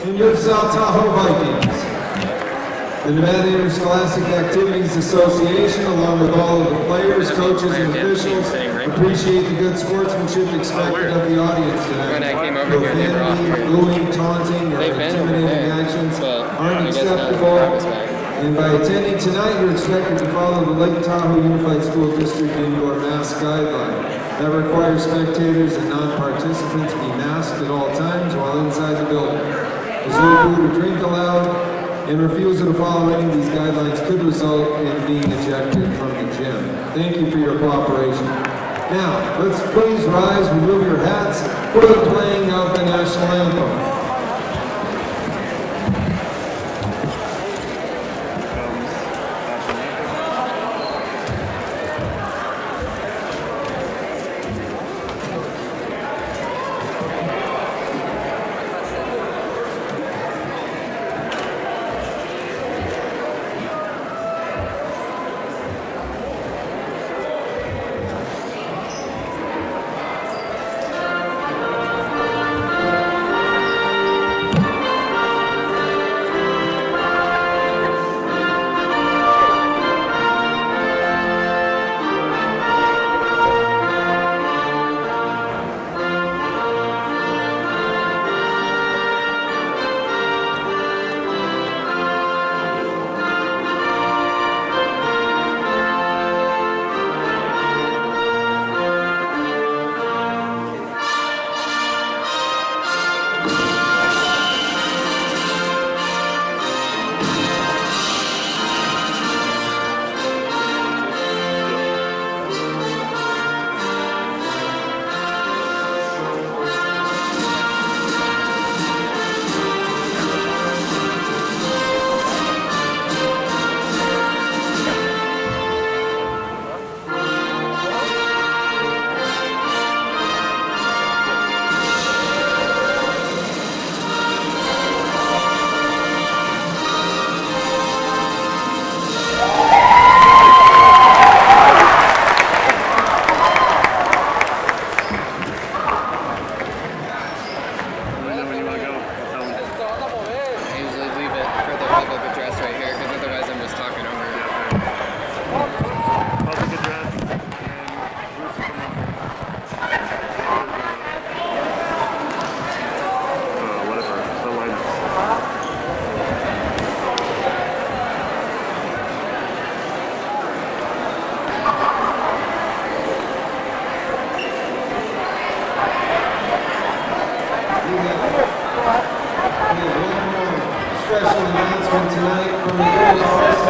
And your South Tahoe Vikings. The Nevada Interscholastic Activities Association, along with all of the players, coaches, and officials, appreciate the good sportsmanship expected of the audience tonight. Profanity, booing, taunting, or intimidating actions aren't acceptable. And by attending tonight, you're expected to follow the Lake Tahoe Unified School District indoor mask guideline. That requires spectators and non-participants be masked at all times while inside the building. There's no food or drink allowed, and refusal to follow any of these guidelines could result in being ejected from the gym. Thank you for your cooperation. Now, let's please rise, remove your hats for the playing of the national anthem.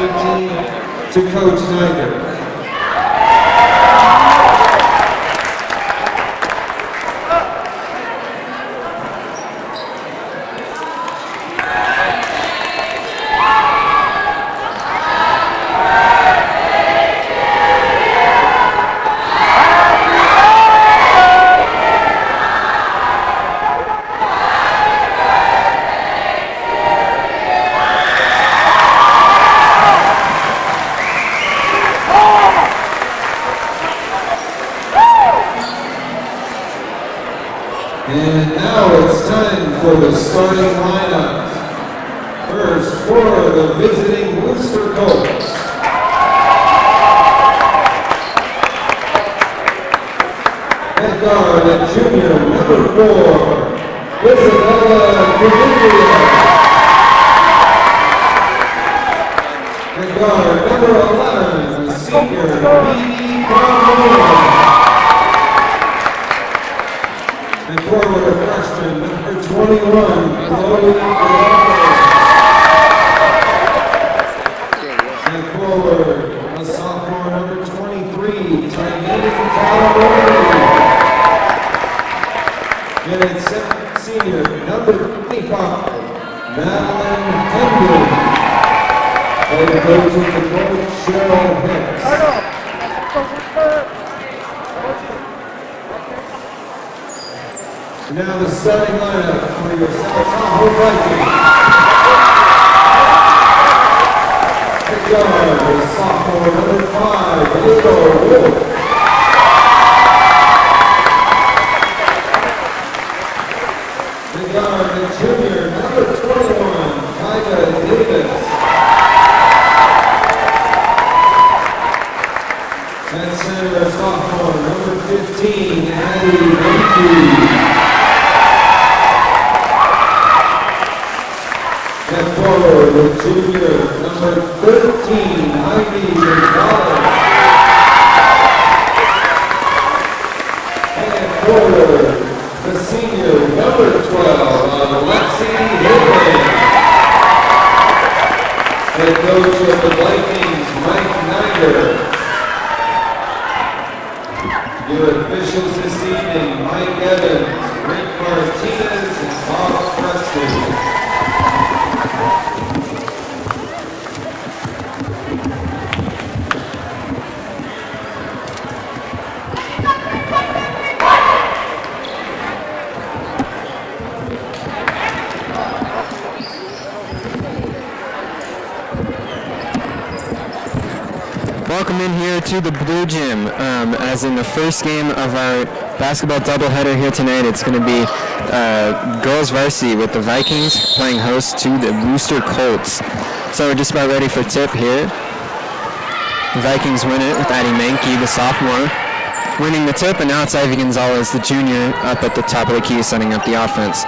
18 to Coach Snyder. And now it's time for the starting lineup. First, for the visiting Wooster Colts. At guard, a junior, number 4, Isabella Caviglia. At guard, number 11, senior, Dee Carmona. And forward, a freshman, number 21, Chloe Gallardo. And forward, a sophomore, number 23, Tynee Talamori. And it's senior, number 25, Madeline Hendon. Head coach of the Colts, Cheryl Hicks. Now the starting lineup for your South Tahoe Vikings. At guard, the sophomore, number 5, Ado Wolf. At guard, the junior, number 21, Kyga Davis. At center, sophomore, number 15, Addie Menke. And forward, the junior, number 13, Ivy Gonzalez. And forward, the senior, number 12, Alexi Hidlin. Head coach of the Vikings, Mike Niger. Your officials this evening, Mike Evans, Rick Martinez, and Bob Preston. Welcome in here to the Blue Gym. As in the first game of our basketball doubleheader here tonight, it's going to be girls varsity with the Vikings playing host to the Wooster Colts. So we're just about ready for tip here. The Vikings win it with Addie Menke, the sophomore, winning the tip, and now it's Ivy Gonzalez, the junior, up at the top of the key, setting up the offense.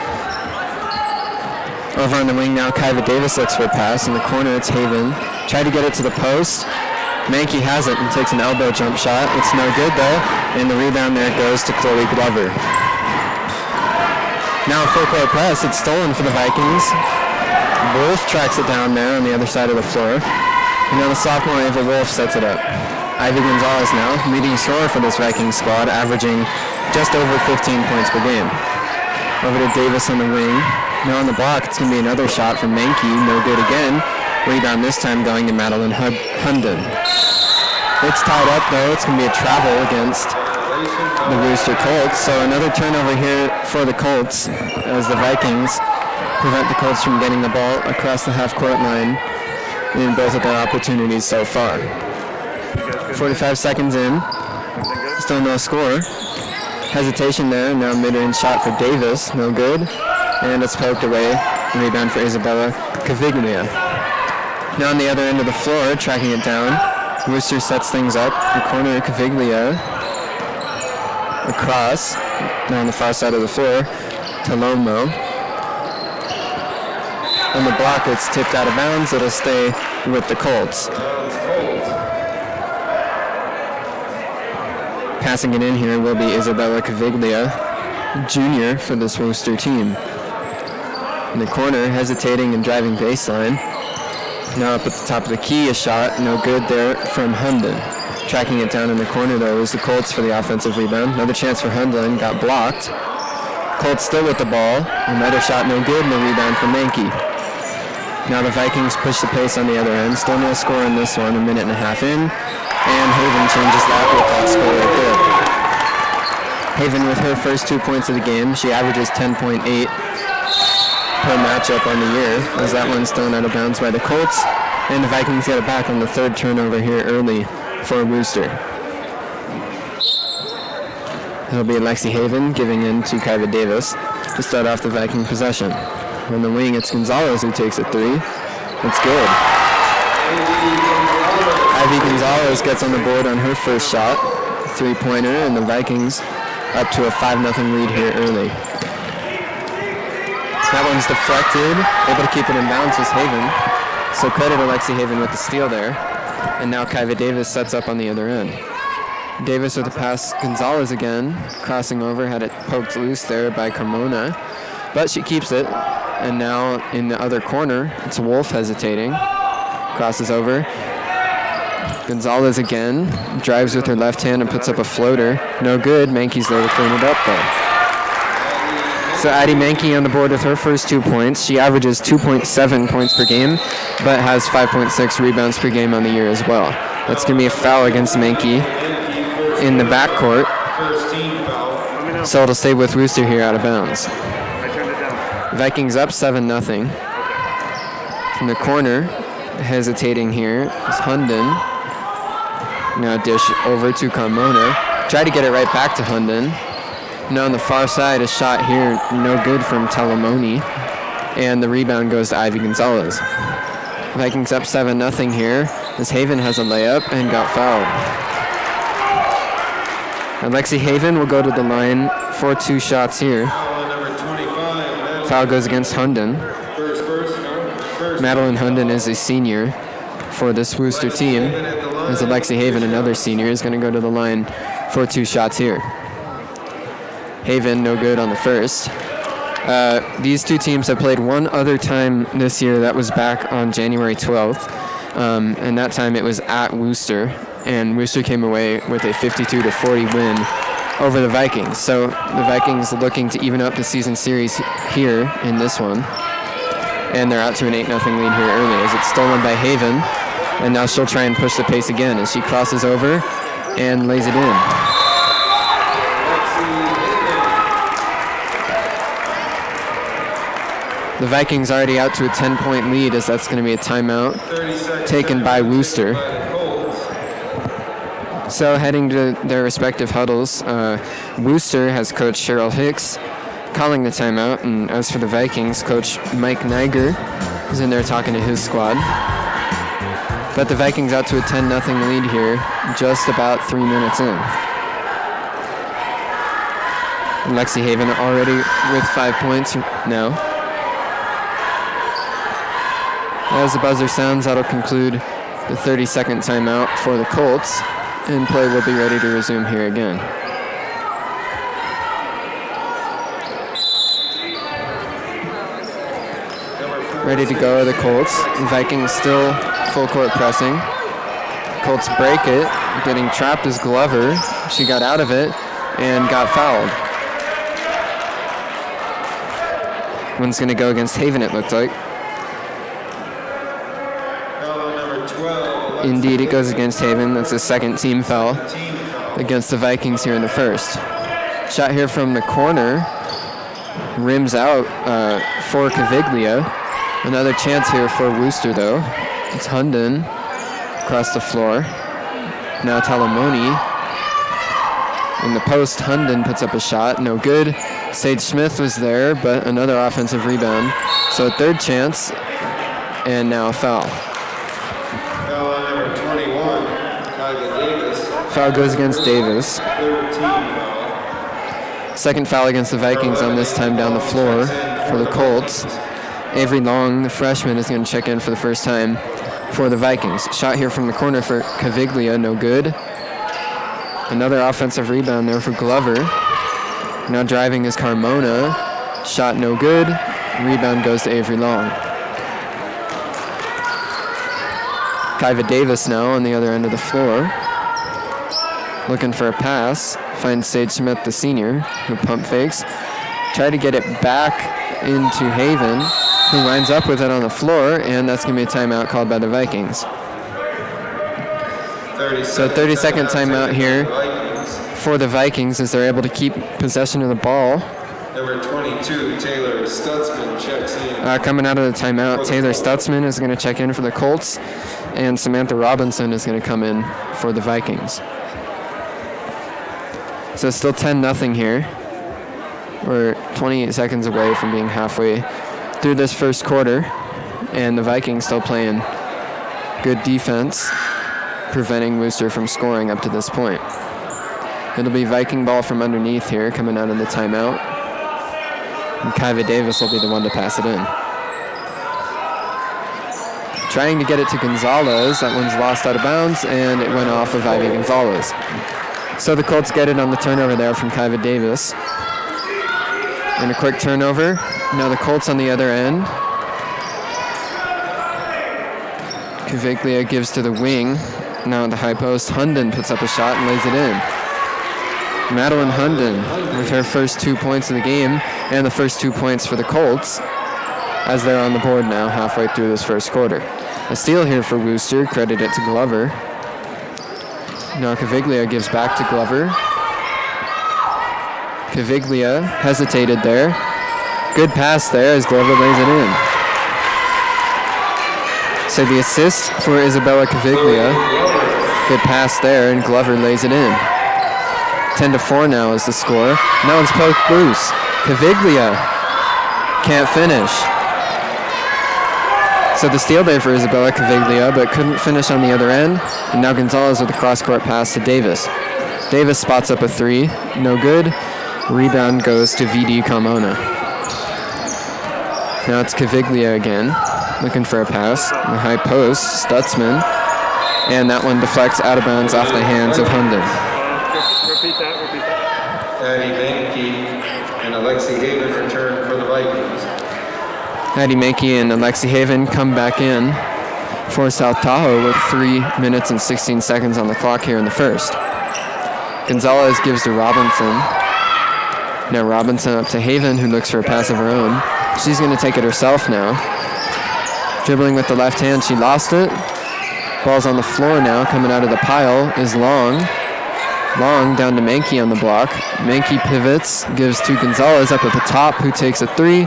Over on the wing now, Kyva Davis looks for a pass. In the corner, it's Haven. Tried to get it to the post. Menke has it and takes an elbow jump shot. It's no good though, and the rebound there goes to Chloe Glover. Now a full court press. It's stolen for the Vikings. Wolf tracks it down there on the other side of the floor. And now the sophomore Ava Wolf sets it up. Ivy Gonzalez now, leading scorer for this Vikings squad, averaging just over 15 points per game. Over to Davis on the wing. Now on the block, it's going to be another shot from Menke. No good again. Rebound this time going to Madeline Hunden. It's tied up though. It's going to be a travel against the Wooster Colts. So another turnover here for the Colts as the Vikings prevent the Colts from getting the ball across the half-court line in both of their opportunities so far. 45 seconds in. Still no score. Hesitation there. Now mid-range shot for Davis. No good. And it's poked away. Rebound for Isabella Caviglia. Now on the other end of the floor, tracking it down, Wooster sets things up. The corner, Caviglia. Across, now on the far side of the floor, Talomo. On the block, it's tipped out of bounds. It'll stay with the Colts. Passing it in here will be Isabella Caviglia, junior for this Wooster team. In the corner, hesitating and driving baseline. Now up at the top of the key, a shot, no good there from Hunden. Tracking it down in the corner, though, is the Colts for the offensive rebound. Another chance for Hunden, got blocked. Colts still with the ball. Another shot, no good, and a rebound for Mankey. Now the Vikings push the pace on the other end. Still no score in this one, a minute and a half in. And Haven changes that with that score right there. Haven with her first 2 points of the game. She averages 10.8 per matchup on the year, as that one's thrown out of bounds by the Colts. And the Vikings get it back on the third turnover here early for Wooster. It'll be Lexi Haven giving in to Kyva Davis to start off the Viking possession. On the wing, it's Gonzalez who takes a three. It's good. Ivy Gonzalez gets on the board on her first shot, three-pointer, and the Vikings up to a 5-0 lead here early. That one's deflected, able to keep it in bounds was Haven. So credit to Lexi Haven with the steal there. And now Kyva Davis sets up on the other end. Davis with a pass, Gonzalez again, crossing over, had it poked loose there by Carmona, but she keeps it. And now in the other corner, it's Wolf hesitating, crosses over. Gonzalez again, drives with her left hand and puts up a floater. No good, Mankey's there to clean it up though. So Addie Mankey on the board with her first 2 points. She averages 2.7 points per game, but has 5.6 rebounds per game on the year as well. That's going to be a foul against Mankey in the backcourt. So it'll stay with Wooster here out of bounds. Vikings up 7-0. From the corner, hesitating here is Hunden. Now dish over to Carmona. Try to get it right back to Hunden. Now on the far side, a shot here, no good from Talamoni. And the rebound goes to Ivy Gonzalez. Vikings up 7-0 here as Haven has a layup and got fouled. Alexi Haven will go to the line for 2 shots here. Foul goes against Hunden. Madeline Hunden is a senior for this Wooster team, as Alexi Haven, another senior, is going to go to the line for 2 shots here. Haven, no good on the first. These two teams have played one other time this year. That was back on January 12th, and that time it was at Wooster, and Wooster came away with a 52-40 win over the Vikings. So the Vikings looking to even up the season series here in this one. And they're out to an 8-0 lead here early as it's stolen by Haven. And now she'll try and push the pace again as she crosses over and lays it in. The Vikings already out to a 10-point lead as that's going to be a timeout taken by Wooster. So heading to their respective huddles, Wooster has Coach Cheryl Hicks calling the timeout, and as for the Vikings, Coach Mike Niger is in there talking to his squad. But the Vikings out to a 10-0 lead here, just about 3 minutes in. And Lexi Haven already with 5 points now. As the buzzer sounds, that'll conclude the 30-second timeout for the Colts, and play will be ready to resume here again. Ready to go are the Colts. The Vikings still full court pressing. Colts break it. Getting trapped is Glover. She got out of it and got fouled. One's going to go against Haven, it looked like. Indeed, it goes against Haven. That's a second team foul against the Vikings here in the first. Shot here from the corner. Rims out for Caviglia. Another chance here for Wooster, though. It's Hunden across the floor. Now Talamoni. In the post, Hunden puts up a shot. No good. Sage Smith was there, but another offensive rebound. So a third chance, and now a foul. Foul goes against Davis. Second foul against the Vikings on this time down the floor for the Colts. Avery Long, the freshman, is going to check in for the first time for the Vikings. Shot here from the corner for Caviglia, no good. Another offensive rebound there for Glover. Now driving is Carmona. Shot no good. Rebound goes to Avery Long. Kyva Davis now on the other end of the floor. Looking for a pass. Finds Sage Smith, the senior, who pump fakes. Try to get it back into Haven, who lines up with it on the floor, and that's going to be a timeout called by the Vikings. So 30-second timeout here for the Vikings as they're able to keep possession of the ball. Number 22, Taylor Stutzman checks in. Coming out of the timeout, Taylor Stutzman is going to check in for the Colts, and Samantha Robinson is going to come in for the Vikings. So it's still 10-0 here. We're 28 seconds away from being halfway through this first quarter, and the Vikings still playing good defense, preventing Wooster from scoring up to this point. It'll be Viking ball from underneath here coming out of the timeout, and Kyva Davis will be the one to pass it in. Trying to get it to Gonzalez. That one's lost out of bounds, and it went off of Ivy Gonzalez. So the Colts get it on the turnover there from Kyva Davis. And a quick turnover. Now the Colts on the other end. Caviglia gives to the wing. Now at the high post, Hunden puts up a shot and lays it in. Madeline Hunden with her first 2 points of the game and the first 2 points for the Colts as they're on the board now halfway through this first quarter. A steal here for Wooster, credit it to Glover. Now Caviglia gives back to Glover. Caviglia hesitated there. Good pass there as Glover lays it in. So the assist for Isabella Caviglia. Good pass there, and Glover lays it in. 10-4 now is the score. Now it's poked loose. Caviglia can't finish. So the steal there for Isabella Caviglia, but couldn't finish on the other end. And now Gonzalez with a cross-court pass to Davis. Davis spots up a three. No good. Rebound goes to VD Carmona. Now it's Caviglia again, looking for a pass. The high post, Stutzman. And that one deflects out of bounds off the hands of Hunden. Repeat that. Addie Mankey and Alexi Haven return for the Vikings. Addie Mankey and Alexi Haven come back in for South Tahoe with 3 minutes and 16 seconds on the clock here in the first. Gonzalez gives to Robinson. Now Robinson up to Haven, who looks for a pass of her own. She's going to take it herself now. Dribbling with the left hand, she lost it. Ball's on the floor now, coming out of the pile is Long. Long down to Mankey on the block. Mankey pivots, gives to Gonzalez up at the top, who takes a three.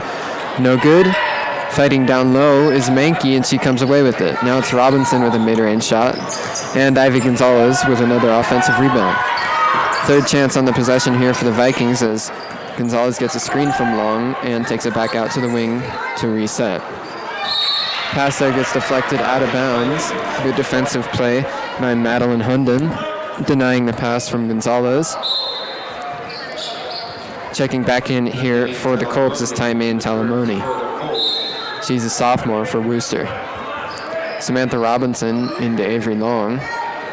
No good. Fighting down low is Mankey, and she comes away with it. Now it's Robinson with a mid-range shot, and Ivy Gonzalez with another offensive rebound. Third chance on the possession here for the Vikings as Gonzalez gets a screen from Long and takes it back out to the wing to reset. Pass there gets deflected out of bounds. Good defensive play by Madeline Hunden, denying the pass from Gonzalez. Checking back in here for the Colts is Ty-Maine Talamoni. She's a sophomore for Wooster. Samantha Robinson into Avery Long.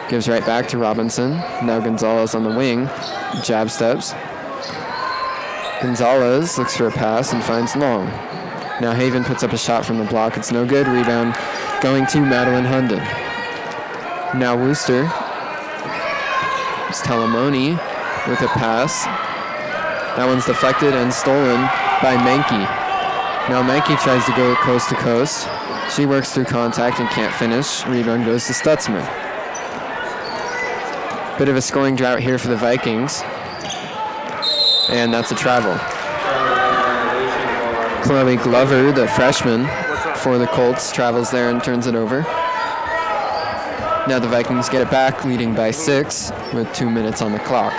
Gives right back to Robinson. Now Gonzalez on the wing. Jab steps. Gonzalez looks for a pass and finds Long. Now Haven puts up a shot from the block. It's no good. Rebound going to Madeline Hunden. Now Wooster. It's Talamoni with a pass. That one's deflected and stolen by Mankey. Now Mankey tries to go coast to coast. She works through contact and can't finish. Rebound goes to Stutzman. Bit of a scoring drought here for the Vikings. And that's a travel. Chloe Glover, the freshman for the Colts, travels there and turns it over. Now the Vikings get it back, leading by 6 with 2 minutes on the clock.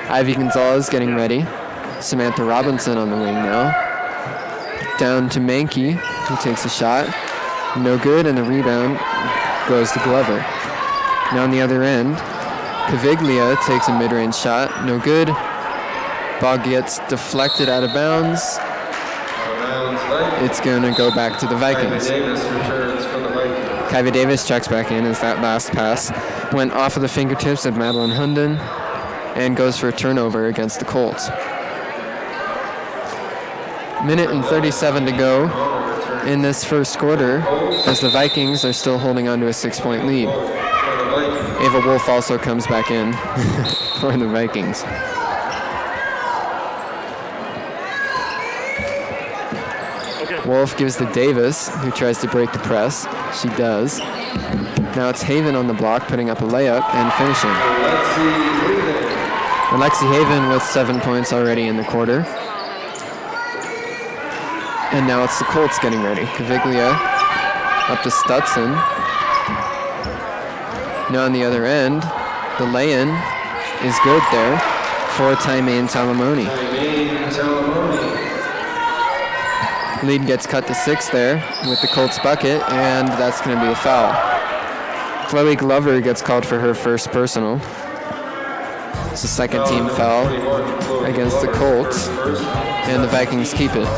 Ivy Gonzalez getting ready. Samantha Robinson on the wing now. Down to Mankey, who takes a shot. No good, and the rebound goes to Glover. Now on the other end, Caviglia takes a mid-range shot. No good. Ball gets deflected out of bounds. It's going to go back to the Vikings. Kyva Davis checks back in as that last pass went off of the fingertips of Madeline Hunden and goes for a turnover against the Colts. Minute and 37 to go in this first quarter, as the Vikings are still holding on to a 6-point lead. Ava Wolf also comes back in for the Vikings. Wolf gives to Davis, who tries to break the press. She does. Now it's Haven on the block, putting up a layup and finishing. Alexi Haven with 7 points already in the quarter. And now it's the Colts getting ready. Caviglia up to Stutson. Now on the other end, the lay-in is good there for Taimane Talamoni. Lead gets cut to 6 there with the Colts bucket, and that's going to be a foul. Chloe Glover gets called for her first personal. It's a second team foul against the Colts, and the Vikings keep it.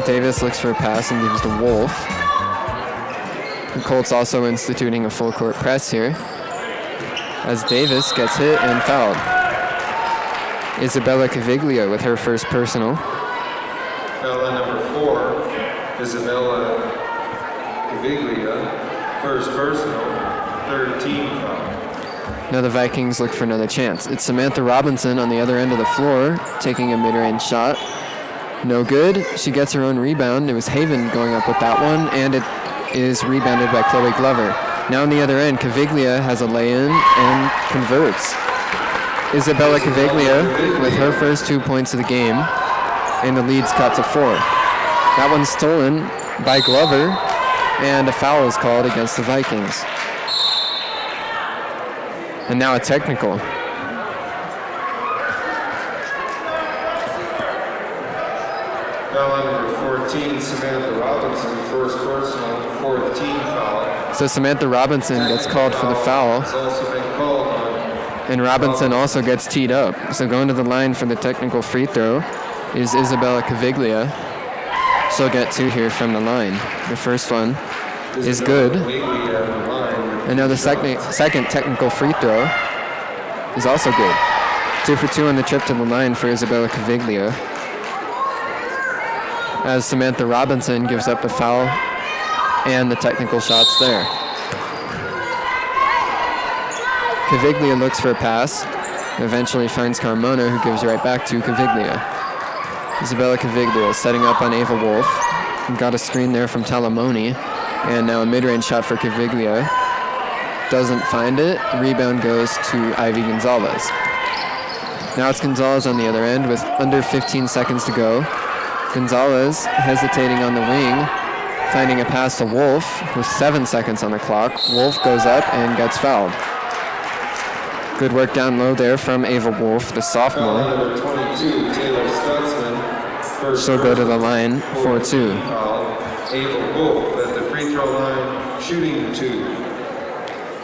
Davis looks for a pass and gives to Wolf. The Colts also instituting a full court press here as Davis gets hit and fouled. Isabella Caviglia with her first personal. Foul number 4, Isabella Caviglia, first personal, third team foul. Now the Vikings look for another chance. It's Samantha Robinson on the other end of the floor taking a mid-range shot. No good. She gets her own rebound. It was Haven going up with that one, and it is rebounded by Chloe Glover. Now on the other end, Caviglia has a lay-in and converts. Isabella Caviglia with her first 2 points of the game, and the lead's cut to 4. That one's stolen by Glover, and a foul is called against the Vikings. And now a technical. Foul number 14, Samantha Robinson, first personal, fourth team foul. So Samantha Robinson gets called for the foul. It's also been called on. And Robinson also gets teed up. So going to the line for the technical free throw is Isabella Caviglia. She'll get 2 here from the line. The first one is good. And now the second technical free throw is also good. 2 for 2 on the trip to the line for Isabella Caviglia, as Samantha Robinson gives up the foul and the technical shots there. Caviglia looks for a pass, eventually finds Carmona, who gives right back to Caviglia. Isabella Caviglia setting up on Ava Wolf. Got a screen there from Talamoni, and now a mid-range shot for Caviglia. Doesn't find it. Rebound goes to Ivy Gonzalez. Now it's Gonzalez on the other end with under 15 seconds to go. Gonzalez hesitating on the wing, finding a pass to Wolf with 7 seconds on the clock. Wolf goes up and gets fouled. Good work down low there from Ava Wolf, the sophomore. Number 22, Taylor Stutzman. She'll go to the line for 2. Ava Wolf at the free throw line, shooting 2.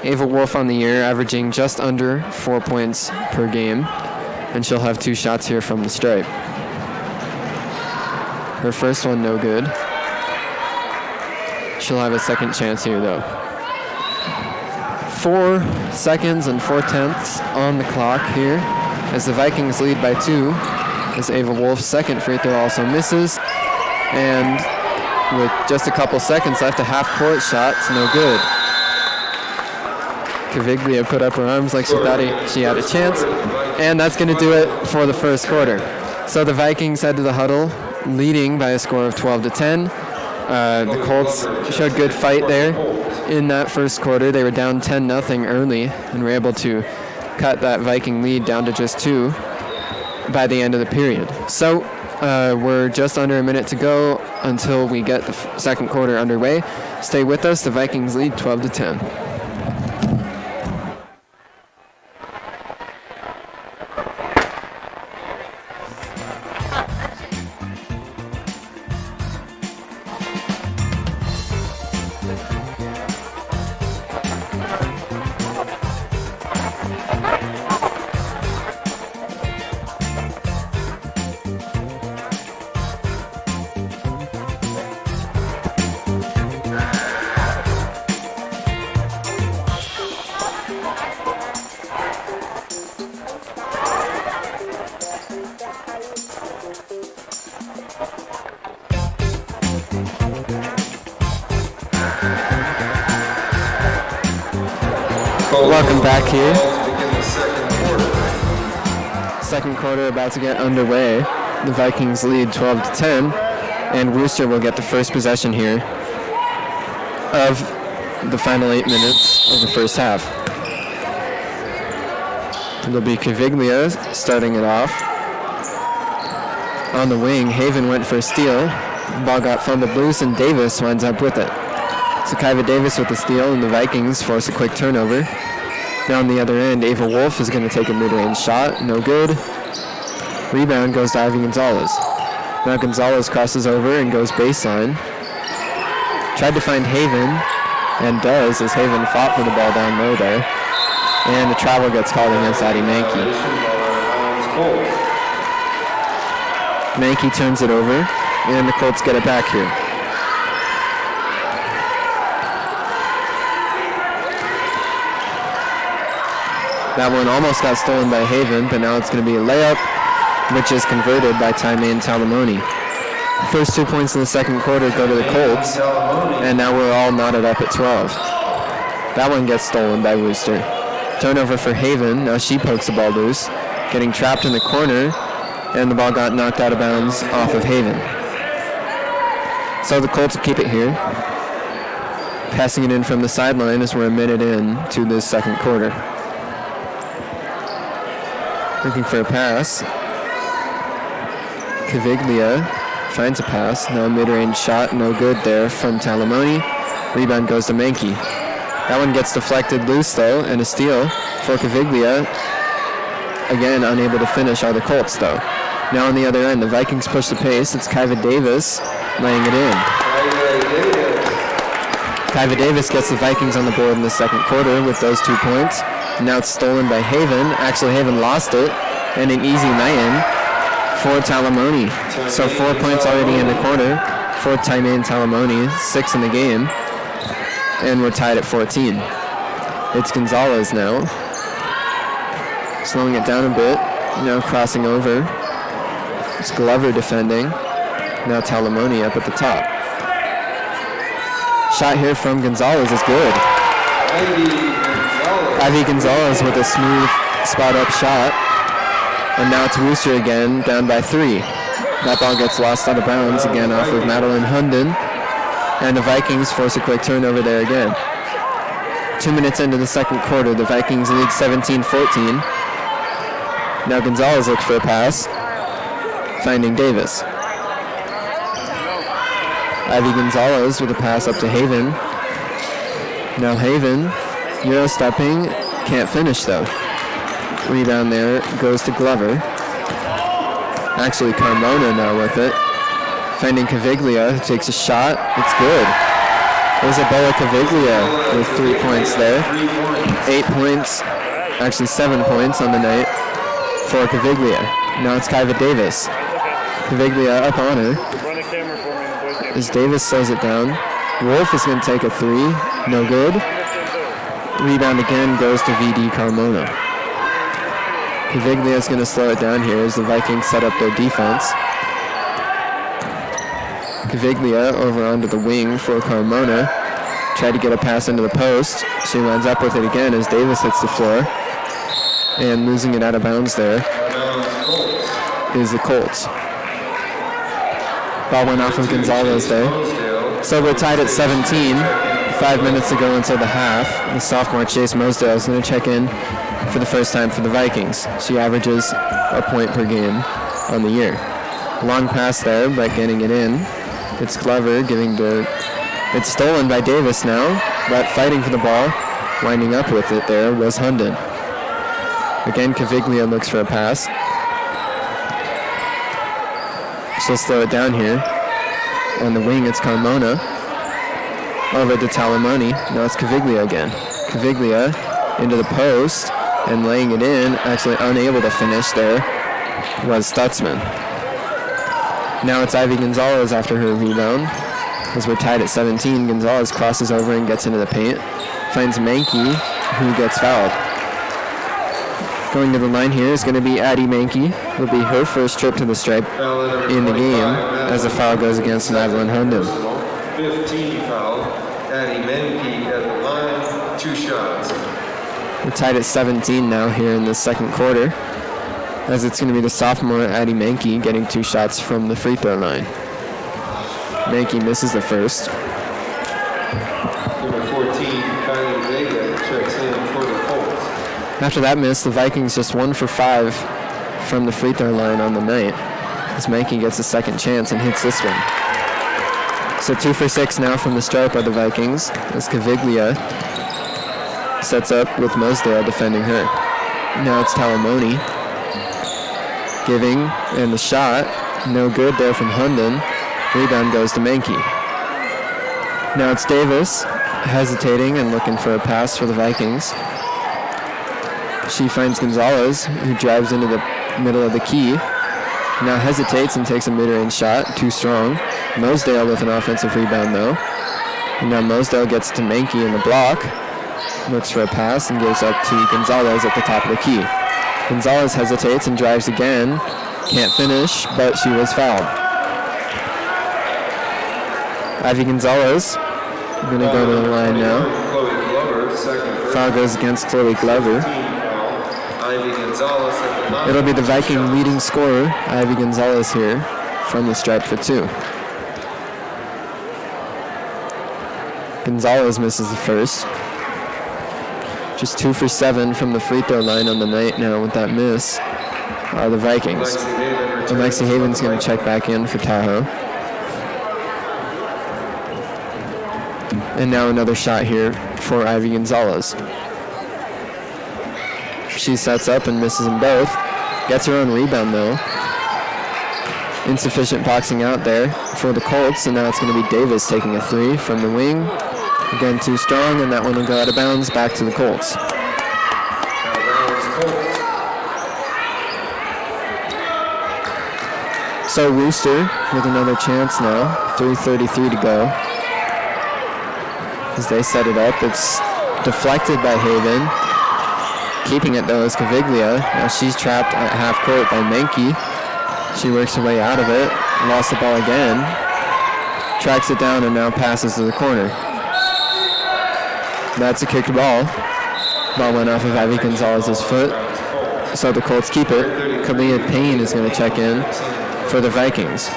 Ava Wolf on the year, averaging just under 4 points per game, and she'll have 2 shots here from the stripe. Her first one no good. She'll have a second chance here though. 4 seconds and 4/10 on the clock here as the Vikings lead by 2. As Ava Wolf's second free throw also misses, and with just a couple seconds left, a half-court shot's no good. Caviglia put up her arms like she thought she had a chance, and that's going to do it for the first quarter. So the Vikings head to the huddle, leading by a score of 12-10. The Colts showed good fight there in that first quarter. They were down 10-0 early and were able to cut that Viking lead down to just 2 by the end of the period. So we're just under a minute to go until we get the second quarter underway. Stay with us. The Vikings lead 12-10. Welcome back here. To begin the second quarter. Second quarter about to get underway. The Vikings lead 12-10, and Wooster will get the first possession here of the final 8 minutes of the first half. It'll be Caviglia starting it off. On the wing, Haven went for a steal. The ball got fumbled loose, and Davis winds up with it. So Kyva Davis with the steal, and the Vikings force a quick turnover. Now on the other end, Ava Wolf is going to take a mid-range shot. No good. Rebound goes to Ivy Gonzalez. Now Gonzalez crosses over and goes baseline. Tried to find Haven, and does, as Haven fought for the ball down low there. And the travel gets called against Addie Mankey. Mankey turns it over, and the Colts get it back here. That one almost got stolen by Haven, but now it's going to be a layup, which is converted by Tymaine Talamoni. First 2 points in the second quarter go to the Colts, and now we're all knotted up at 12. That one gets stolen by Wooster. Turnover for Haven. Now she pokes the ball loose, getting trapped in the corner, and the ball got knocked out of bounds off of Haven. So the Colts will keep it here. Passing it in from the sideline as we're a minute in to this second quarter. Looking for a pass. Caviglia finds a pass. No mid-range shot. No good there from Talamoni. Rebound goes to Mankey. That one gets deflected loose, though, and a steal for Caviglia. Again, unable to finish are the Colts, though. Now on the other end, the Vikings push the pace. It's Kyva Davis laying it in. Kyva Davis gets the Vikings on the board in the second quarter with those 2 points. Now it's stolen by Haven. Actually, Haven lost it, and an easy lay-in for Talamoni. So 4 points already in the quarter for Tymaine Talamoni, 6 in the game, and we're tied at 14. It's Gonzalez now, slowing it down a bit, now crossing over. It's Glover defending, now Talamoni up at the top. Shot here from Gonzalez is good. Ivy Gonzalez with a smooth spot-up shot. And now it's Wooster again, down by 3. That ball gets lost out of bounds again off of Madeline Hunden. And the Vikings force a quick turnover there again. 2 minutes into the second quarter, the Vikings lead 17-14. Now Gonzalez looks for a pass, finding Davis. Ivy Gonzalez with a pass up to Haven. Now Haven, Euro-stepping, can't finish though. Rebound there goes to Glover. Actually, Carmona now with it. Finding Caviglia, who takes a shot. It's good. Isabella Caviglia with 3 points there. 8 points, actually 7 points on the night for Caviglia. Now it's Kyva Davis. Caviglia up on her. As Davis slows it down. Wolf is going to take a 3. No good. Rebound again goes to VD Carmona. Caviglia is going to slow it down here as the Vikings set up their defense. Caviglia over onto the wing for Carmona. Tried to get a pass into the post. She winds up with it again as Davis hits the floor. And losing it out of bounds there is the Colts. Ball went off of Gonzalez there. So we're tied at 17. 5 minutes to go until the half. The sophomore Chase Mosdale is going to check in for the first time for the Vikings. She averages a point per game on the year. Long pass there, but getting it in. It's Glover giving the... It's stolen by Davis now, but fighting for the ball, winding up with it there was Hunden. Again, Caviglia looks for a pass. She'll slow it down here. On the wing, it's Carmona. Over to Talamoni. Now it's Caviglia again. Caviglia into the post and laying it in. Actually unable to finish there was Stutzman. Now it's Ivy Gonzalez after her rebound. As we're tied at 17, Gonzalez crosses over and gets into the paint. Finds Mankey, who gets fouled. Going to the line here is going to be Addie Mankey. It'll be her first trip to the stripe in the game as the foul goes against Madeline Hunden. 15 foul. Addie Mankey at the line, 2 shots. We're tied at 17 now here in the second quarter, as it's going to be the sophomore Addie Mankey getting 2 shots from the free throw line. Mankey misses the first. Number 14, Kylie Vega checks in for the Colts. After that miss, the Vikings just 1 for 5 from the free throw line on the night, as Mankey gets a second chance and hits this one. So 2 for 6 now from the stripe are the Vikings, as Caviglia sets up with Mosdale defending her. Now it's Talamoni giving, and the shot, no good there from Hunden. Rebound goes to Mankey. Now it's Davis hesitating and looking for a pass for the Vikings. She finds Gonzalez, who drives into the middle of the key. Now hesitates and takes a mid-range shot, too strong. Mosdale with an offensive rebound though. And now Mosdale gets to Mankey in the block, looks for a pass and gives up to Gonzalez at the top of the key. Gonzalez hesitates and drives again. Can't finish, but she was fouled. Ivy Gonzalez going to go to the line now. Foul goes against Chloe Glover. It'll be the Viking leading scorer, Ivy Gonzalez here, from the stripe for 2. Gonzalez misses the first. Just 2 for 7 from the free throw line on the night now with that miss are the Vikings. Alexi Haven's going to check back in for Tahoe. And now another shot here for Ivy Gonzalez. She sets up and misses them both. Gets her own rebound though. Insufficient boxing out there for the Colts, and now it's going to be Davis taking a 3 from the wing. Again, too strong, and that one will go out of bounds back to the Colts. So Wooster with another chance now. 3:33 to go. As they set it up, it's deflected by Haven. Keeping it though is Caviglia. Now she's trapped at half court by Mankey. She works her way out of it. Lost the ball again. Tracks it down and now passes to the corner. That's a kicked ball. Ball went off of Ivy Gonzalez's foot. So the Colts keep it. Kalia Payne is going to check in for the Vikings.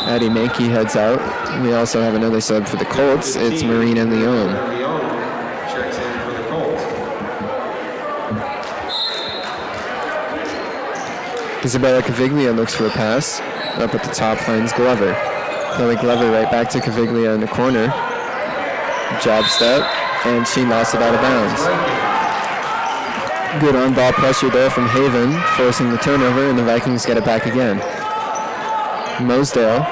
Addie Mankey heads out. We also have another sub for the Colts. It's Marina Leone. Isabella Caviglia looks for a pass. Up at the top finds Glover. Chloe Glover right back to Caviglia in the corner. Jab step, and she lost it out of bounds. Good on-ball pressure there from Haven, forcing the turnover, and the Vikings get it back again. Mosdale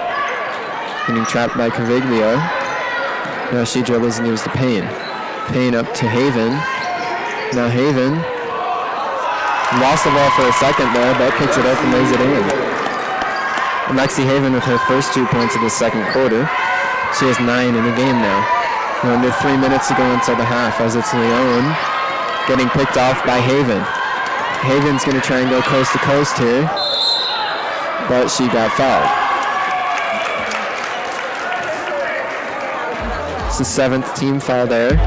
getting trapped by Caviglia. Now she dribbles and gives to Payne. Payne up to Haven. Now Haven lost the ball for a second there, but picks it up and lays it in. Alexi Haven with her first 2 points of the second quarter. She has 9 in the game now. We're under 3 minutes to go until the half, as it's Leone getting picked off by Haven. Haven's going to try and go coast to coast here, but she got fouled. It's the 7th team foul there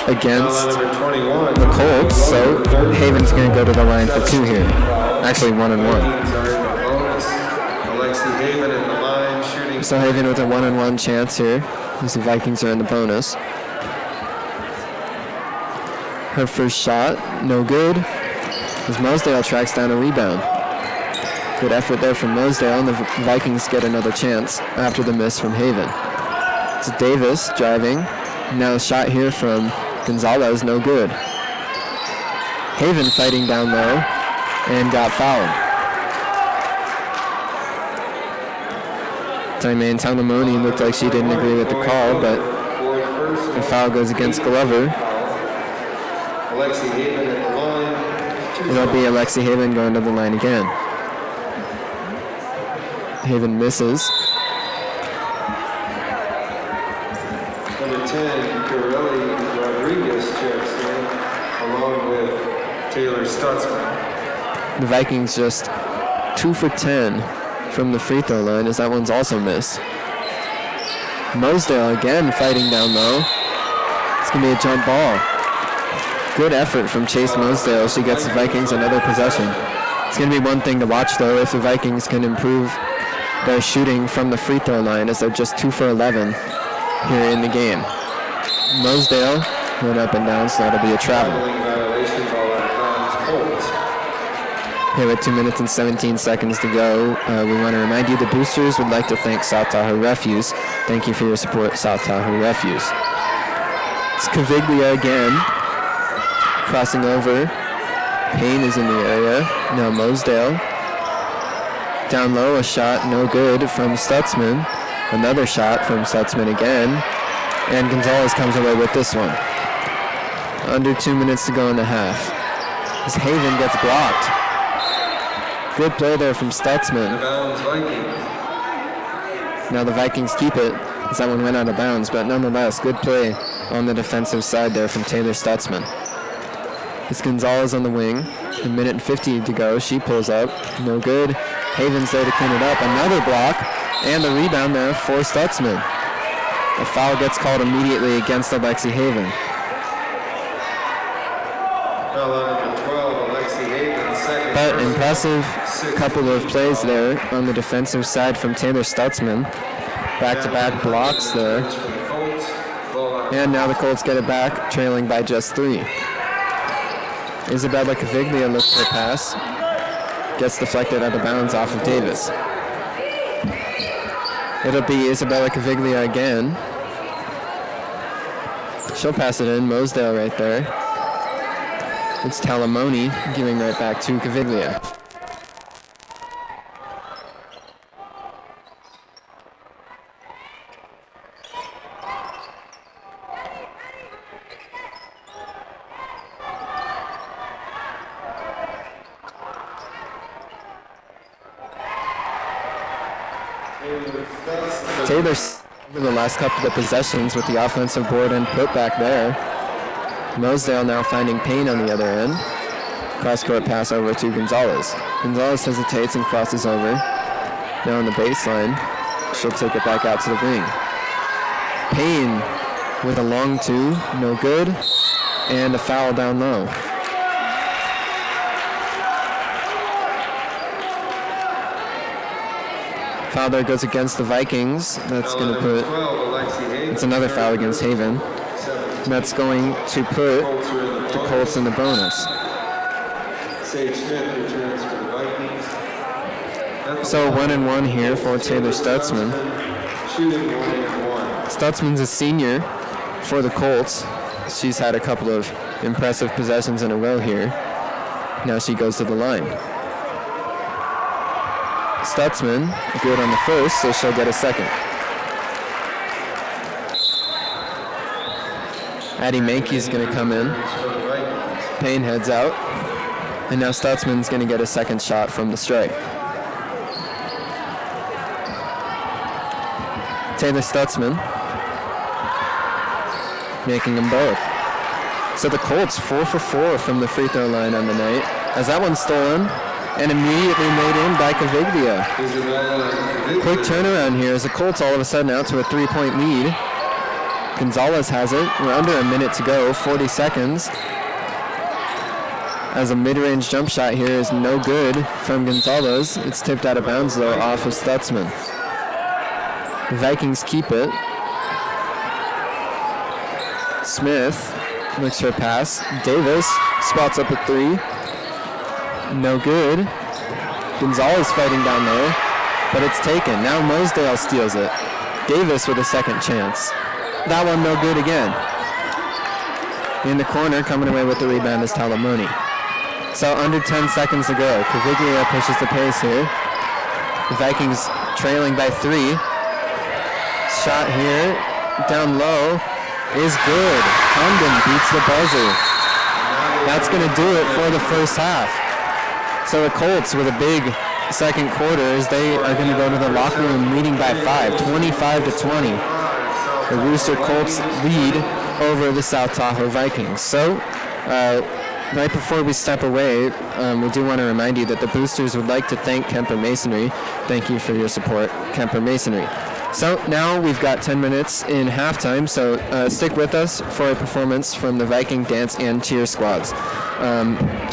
against the Colts, so Haven's going to go to the line for 2 here. Actually, 1 and 1. So Haven with a 1 and 1 chance here, as the Vikings are in the bonus. Her first shot, no good, as Mosdale tracks down a rebound. Good effort there from Mosdale, and the Vikings get another chance after the miss from Haven. It's Davis driving. Now a shot here from Gonzalez, no good. Haven fighting down low and got fouled. Taimane Taunamoni looked like she didn't agree with the call, but the foul goes against Glover. It'll be Alexi Haven going to the line again. Haven misses. Number 10, Corelli Rodriguez checks in, along with Taylor Stutzman. The Vikings just 2 for 10 from the free throw line, as that one's also missed. Mosdale again fighting down low. It's going to be a jump ball. Good effort from Chase Mosdale. She gets the Vikings another possession. It's going to be one thing to watch, though, if the Vikings can improve their shooting from the free throw line, as they're just 2 for 11 here in the game. Mosdale went up and down, so that'll be a travel. Here with 2 minutes and 17 seconds to go, we want to remind you the boosters would like to thank South Tahoe Refuse. Thank you for your support, South Tahoe Refuse. It's Caviglia again, crossing over. Payne is in the area. Now Mosdale. Down low, a shot, no good from Stutzman. Another shot from Stutzman again. And Gonzalez comes away with this one. Under 2 minutes to go in the half. As Haven gets blocked. Good play there from Stutzman. Now the Vikings keep it, as that one went out of bounds, but nonetheless, good play on the defensive side there from Taylor Stutzman. It's Gonzalez on the wing. A minute and 50 to go. She pulls up. No good. Haven's there to clean it up. Another block. And the rebound there for Stutzman. A foul gets called immediately against Alexi Haven. But impressive couple of plays there on the defensive side from Taylor Stutzman. Back-to-back blocks there. And now the Colts get it back, trailing by just 3. Isabella Caviglia looks for a pass. Gets deflected out of bounds off of Davis. It'll be Isabella Caviglia again. She'll pass it in. Mosdale right there. It's Talamoni giving right back to Caviglia. Taylor's over the last couple of possessions with the offensive board and put back there. Mosdale now finding Payne on the other end. Cross-court pass over to Gonzalez. Gonzalez hesitates and crosses over. Now on the baseline. She'll take it back out to the wing. Payne with a long 2, no good. And a foul down low. Foul there goes against the Vikings. That's going to put, it's another foul against Haven. That's going to put the Colts in the bonus. So 1-1 here for Taylor Stutzman. Stutzman's a senior for the Colts. She's had a couple of impressive possessions in a row here. Now she goes to the line. Stutzman good on the first, so she'll get a second. Addie Mankey's going to come in. Payne heads out. And now Stutzman's going to get a second shot from the strike. Taylor Stutzman making them both. So the Colts 4 for 4 from the free throw line on the night. As that one's stolen and immediately made in by Caviglia. Quick turnaround here as the Colts all of a sudden out to a 3-point lead. Gonzalez has it. We're under a minute to go, 40 seconds. As a mid-range jump shot here is no good from Gonzalez. It's tipped out of bounds though off of Stutzman. The Vikings keep it. Smith looks for a pass. Davis spots up a 3. No good. Gonzalez fighting down there, but it's taken. Now Mosdale steals it. Davis with a second chance. That one no good again. In the corner, coming away with the rebound is Talamoni. So under 10 seconds to go. Caviglia pushes the pace here. The Vikings trailing by 3. Shot here, down low, is good. Condon beats the buzzer. That's going to do it for the first half. So the Colts with a big second quarter as they are going to go to the locker room leading by 5, 25-20. The Wooster Colts lead over the South Tahoe Vikings. So right before we step away, we do want to remind you that the boosters would like to thank Kemper Masonry. Thank you for your support, Kemper Masonry. So now we've got 10 minutes in halftime, so stick with us for a performance from the Viking dance and cheer squads.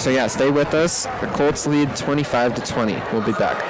So yeah, stay with us. The Colts lead 25-20. We'll be back.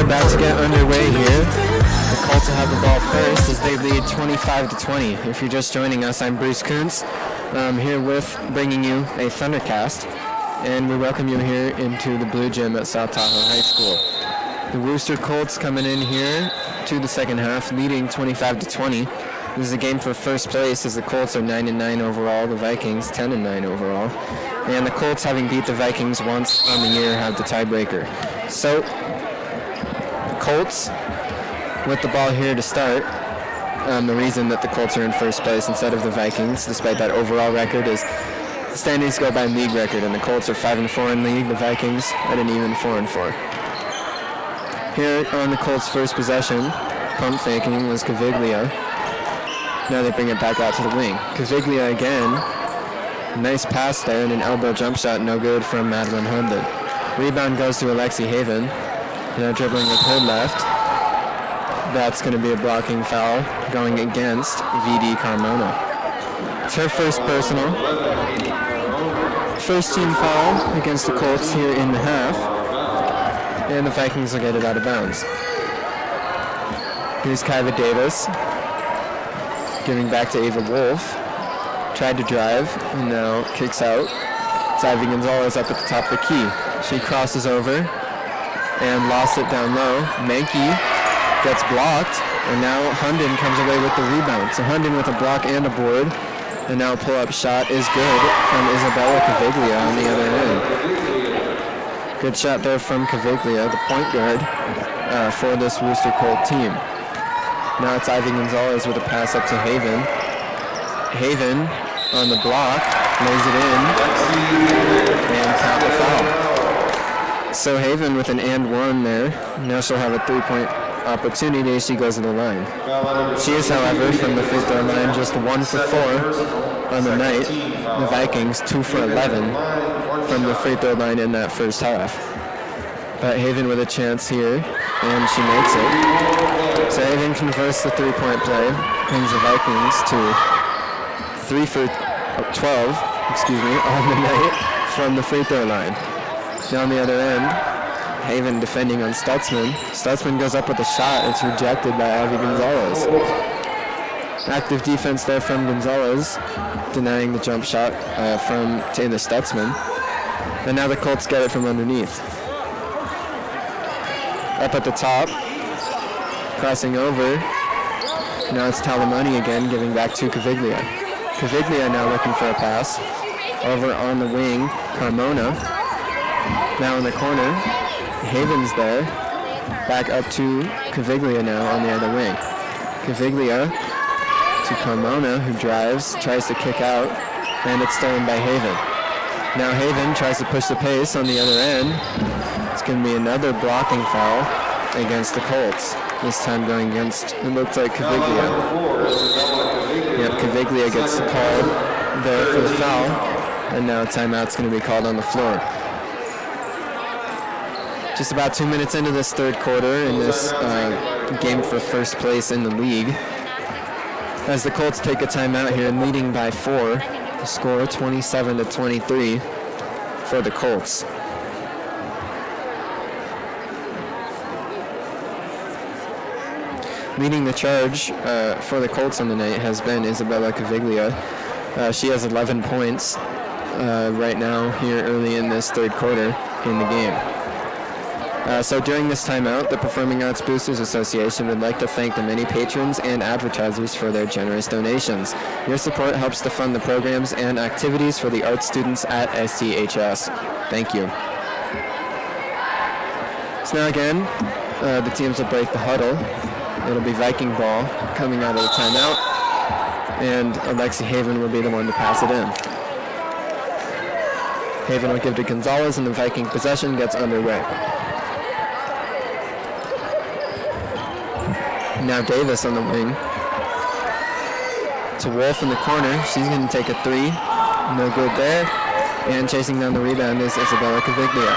about to get underway here. The Colts will have the ball first as they lead 25-20. If you're just joining us, I'm Bruce Kuntz. I'm here with bringing you a Thundercast, and we welcome you here into the Blue Gym at South Tahoe High School. The Wooster Colts coming in here to the second half, leading 25-20. This is a game for first place as the Colts are 9-9 overall, the Vikings 10-9 overall. And the Colts, having beat the Vikings once on the year, have the tiebreaker. So, the Colts with the ball here to start. The reason that the Colts are in first place instead of the Vikings, despite that overall record, is the standings go by league record, and the Colts are 5-4 in league, the Vikings at an even 4-4. Here on the Colts' first possession, pump faking was Caviglia. Now they bring it back out to the wing. Caviglia again. Nice pass there and an elbow jump shot, no good from Madeline Herndon. Rebound goes to Alexi Haven. Now dribbling with her left. That's going to be a blocking foul going against VD Carmona. It's her first personal. First team foul against the Colts here in the half. And the Vikings will get it out of bounds. Here's Kyva Davis. Giving back to Ava Wolf. Tried to drive and now kicks out. It's Ivy Gonzalez up at the top of the key. She crosses over and lost it down low. Mankey gets blocked, and now Herndon comes away with the rebound. So Herndon with a block and a board, and now a pull-up shot is good from Isabella Caviglia on the other end. Good shot there from Caviglia, the point guard for this Wooster Colt team. Now it's Ivy Gonzalez with a pass up to Haven. Haven on the block, lays it in, and count the foul. So Haven with an and one there. Now she'll have a three-point opportunity as she goes to the line. She is, however, from the free throw line, just 1 for 4 on the night. The Vikings 2 for 11 from the free throw line in that first half. But Haven with a chance here, and she makes it. So Haven converts the three-point play, brings the Vikings to 3 for 12, on the night from the free throw line. Down the other end, Haven defending on Stutzman. Stutzman goes up with a shot. It's rejected by Ivy Gonzalez. Active defense there from Gonzalez, denying the jump shot from Taylor Stutzman. And now the Colts get it from underneath. Up at the top, crossing over. Now it's Talamani again, giving back to Caviglia. Caviglia now looking for a pass. Over on the wing, Carmona. Now in the corner, Haven's there. Back up to Caviglia now on the other wing. Caviglia to Carmona, who drives, tries to kick out, and it's stolen by Haven. Now Haven tries to push the pace on the other end. It's going to be another blocking foul against the Colts. This time going against, it looks like Caviglia. Yep, Caviglia gets the call there for the foul, and now a timeout's going to be called on the floor. Just about 2 minutes into this third quarter in this game for first place in the league, as the Colts take a timeout here, leading by 4. The score 27-23 for the Colts. Leading the charge for the Colts on the night has been Isabella Caviglia. She has 11 points right now here early in this third quarter in the game. So during this timeout, the Performing Arts Boosters Association would like to thank the many patrons and advertisers for their generous donations. Your support helps to fund the programs and activities for the art students at STHS. Thank you. So now again, the teams will break the huddle. It'll be Viking ball coming out of the timeout, and Alexi Haven will be the one to pass it in. Haven will give to Gonzalez, and the Viking possession gets underway. Now Davis on the wing. To Wolf in the corner. She's going to take a three. No good there. And chasing down the rebound is Isabella Caviglia.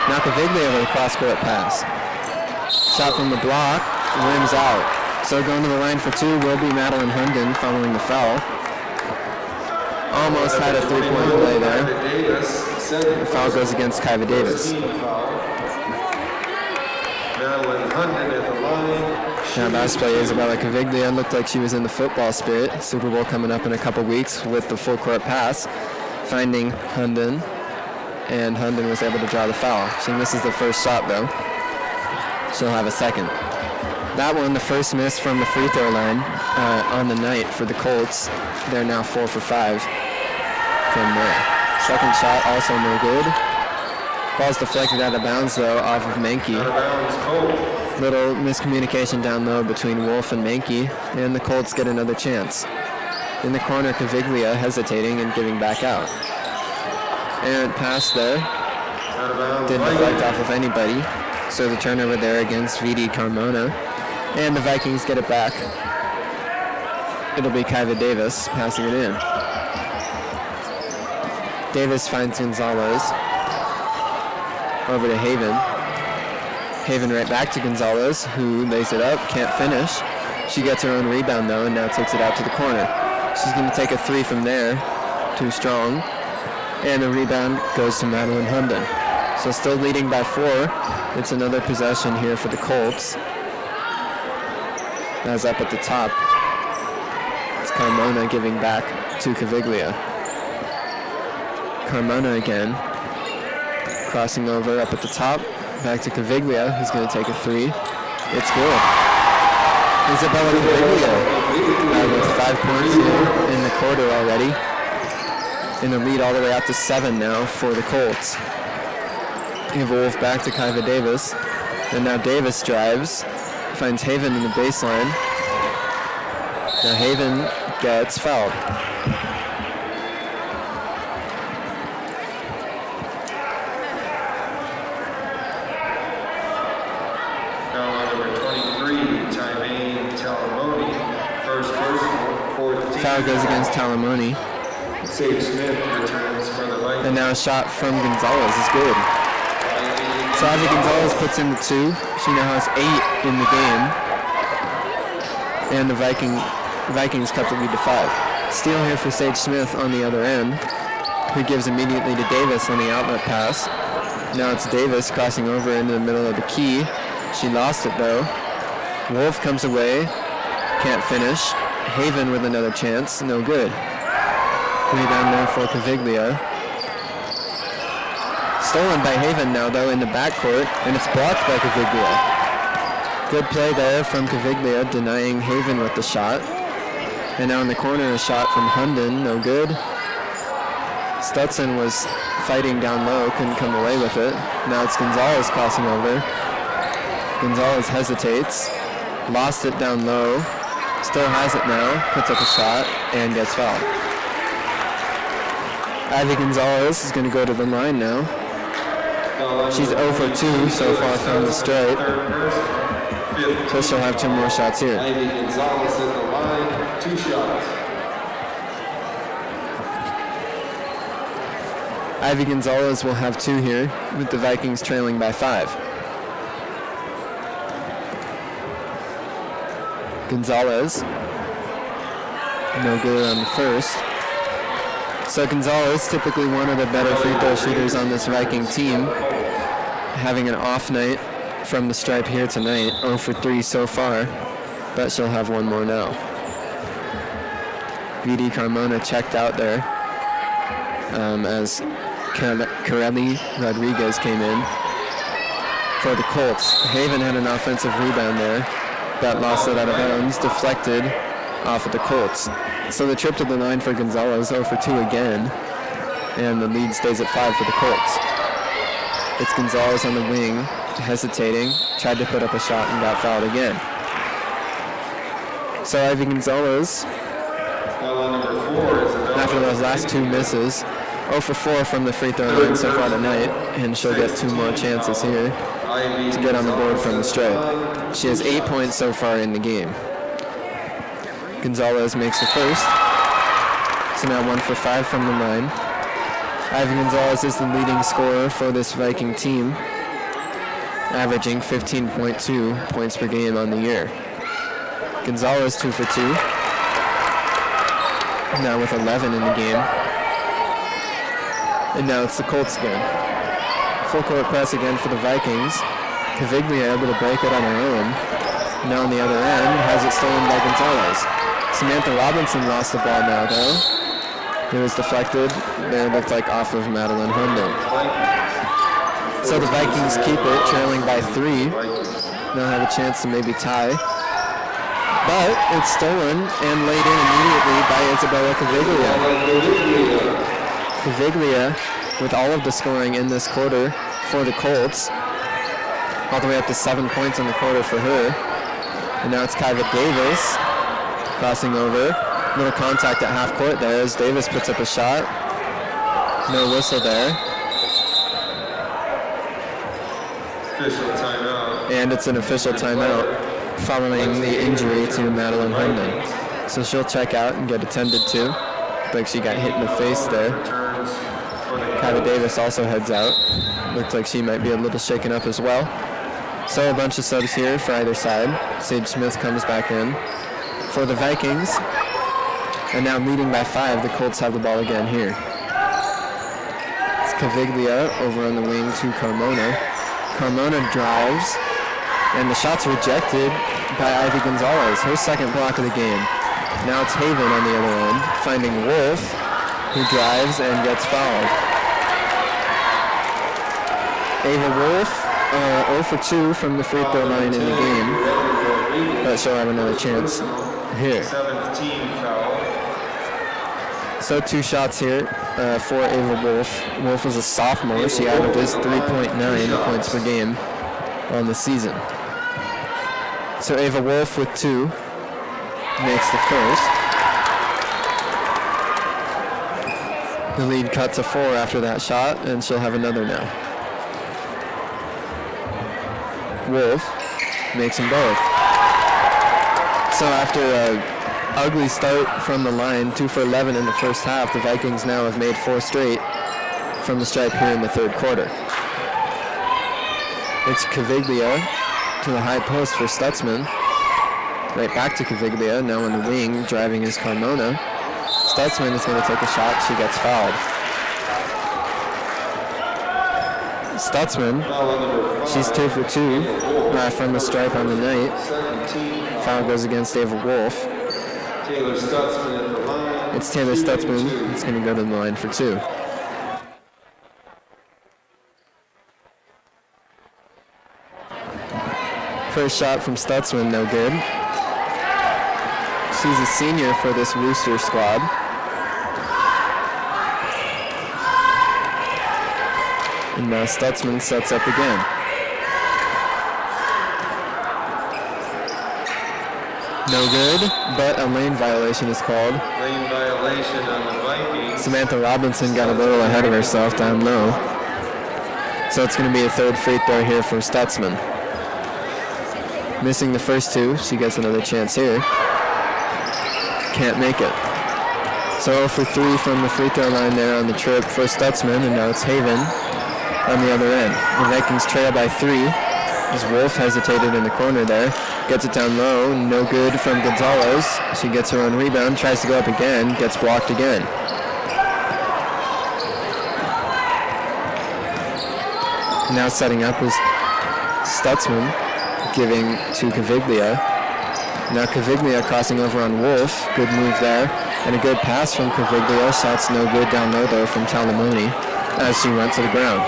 Now Caviglia with a cross-court pass. Shot from the block. Rims out. So going to the line for two will be Madeline Herndon following the foul. Almost had a three-point play there. The foul goes against Kyva Davis. Madeline Hunden at the line. Now last play, Isabella Caviglia looked like she was in the football spirit. Super Bowl coming up in a couple weeks with the full court pass, finding Hunden, and Hunden was able to draw the foul. She misses the first shot though. She'll have a second. That one, the first miss from the free throw line on the night for the Colts. They're now 4 for 5 from there. Second shot also no good. Ball's deflected out of bounds though off of Mankey. Little miscommunication down low between Wolf and Mankey, and the Colts get another chance. In the corner, Caviglia hesitating and giving back out. Errant pass there. Didn't deflect off of anybody. So the turnover there against VD Carmona. And the Vikings get it back. It'll be Kyva Davis passing it in. Davis finds Gonzalez. Over to Haven. Haven right back to Gonzalez, who lays it up, can't finish. She gets her own rebound though, and now takes it out to the corner. She's going to take a three from there. Too strong. And the rebound goes to Madeline Hunden. So still leading by 4. It's another possession here for the Colts. As up at the top, it's Carmona giving back to Caviglia. Carmona again. Crossing over up at the top. Back to Caviglia, who's going to take a three. It's good. Isabella Caviglia with 5 points here in the quarter already. In the lead all the way out to 7 now for the Colts. Give Wolf back to Kyva Davis. And now Davis drives. Finds Haven in the baseline. Now Haven gets fouled. Foul goes against Talamoni. Sage Smith returns for the Vikings. And now a shot from Gonzalez is good. So Ivy Gonzalez puts in the 2. She now has 8 in the game. And the Vikings cut the lead to 5. Steal here for Sage Smith on the other end, who gives immediately to Davis on the outlet pass. Now it's Davis crossing over into the middle of the key. She lost it though. Wolf comes away, can't finish. Haven with another chance, no good. Rebound there for Caviglia. Stolen by Haven now though in the backcourt, and it's blocked by Caviglia. Good play there from Caviglia, denying Haven with the shot. And now in the corner, a shot from Hunden, no good. Stutson was fighting down low, couldn't come away with it. Now it's Gonzalez crossing over. Gonzalez hesitates, lost it down low. Still has it now, puts up a shot, and gets fouled. Ivy Gonzalez is going to go to the line now. She's 0 for 2 so far from the stripe. So she'll have 2 more shots here. Ivy Gonzalez at the line, 2 shots. Ivy Gonzalez will have 2 here, with the Vikings trailing by 5. Gonzalez, no good on the first. So Gonzalez, typically one of the better free throw shooters on this Viking team, having an off night from the stripe here tonight, 0 for 3 so far, but she'll have 1 more now. VD Carmona checked out there as Corelli Rodriguez came in for the Colts. Haven had an offensive rebound there. That lost it out of bounds, deflected off of the Colts. So the trip to the line for Gonzalez, 0 for 2 again, and the lead stays at 5 for the Colts. It's Gonzalez on the wing, hesitating, tried to put up a shot and got fouled again. So Ivy Gonzalez, after those last 2 misses, 0 for 4 from the free throw line so far tonight, and she'll get 2 more chances here to get on the board from the stripe. She has 8 points so far in the game. Gonzalez makes the first. So now 1 for 5 from the line. Ivy Gonzalez is the leading scorer for this Viking team, averaging 15.2 points per game on the year. Gonzalez 2 for 2. Now with 11 in the game. And now it's the Colts again. Full court press again for the Vikings. Caviglia able to break it on her own. Now on the other end, has it stolen by Gonzalez. Samantha Robinson lost the ball now, though. It was deflected. There it looked like off of Madeline Herndon. So the Vikings keep it, trailing by 3. Now have a chance to maybe tie. But it's stolen and laid in immediately by Isabella Caviglia. Caviglia with all of the scoring in this quarter for the Colts. All the way up to 7 points in the quarter for her. And now it's Kyva Davis crossing over. Little contact at half court there as Davis puts up a shot. No whistle there. Official timeout. And it's an official timeout following the injury to Madeline Herndon. So she'll check out and get attended to. Like she got hit in the face there. Kyva Davis also heads out. Looks like she might be a little shaken up as well. So a bunch of subs here for either side. Sage Smith comes back in for the Vikings. And now leading by 5, the Colts have the ball again here. It's Caviglia over on the wing to Carmona. Carmona drives, and the shot's rejected by Ivy Gonzalez, her second block of the game. Now it's Haven on the other end, finding Wolf, who drives and gets fouled. Ava Wolf, 0 for 2 from the free throw line in the game, but she'll have another chance here. 17 foul. So 2 shots here for Ava Wolf. Wolf is a sophomore. She averages 3.9 points per game on the season. So Ava Wolf with 2 makes the first. The lead cut to 4 after that shot, and she'll have another now. Wolf makes them both. So after a ugly start from the line, 2 for 11 in the first half, the Vikings now have made 4 straight from the stripe here in the third quarter. It's Caviglia to the high post for Stutzman. Right back to Caviglia, now on the wing, driving is Carmona. Stutzman is going to take a shot, she gets fouled. Stutzman, she's 2 for 2 from the stripe on the night. Foul goes against Ava Wolf. Taylor Stutzman at the line. It's Taylor Stutzman. It's going to go to the line for 2. First shot from Stutzman, no good. She's a senior for this Wooster squad. And now Stutzman sets up again. No good, but a lane violation is called. Lane violation on the Vikings. Samantha Robinson got a little ahead of herself down low. So it's going to be a third free throw here for Stutzman. Missing the first 2, she gets another chance here. Can't make it. So 0 for 3 from the free throw line there on the trip for Stutzman, and now it's Haven on the other end. The Vikings trail by 3 as Wolf hesitated in the corner there. Gets it down low, no good from Gonzalez. She gets her own rebound, tries to go up again, gets blocked again. Now setting up is Stutzman, giving to Caviglia. Now Caviglia crossing over on Wolf. Good move there. And a good pass from Caviglia. Shot's no good down low though from Talamoni as she went to the ground.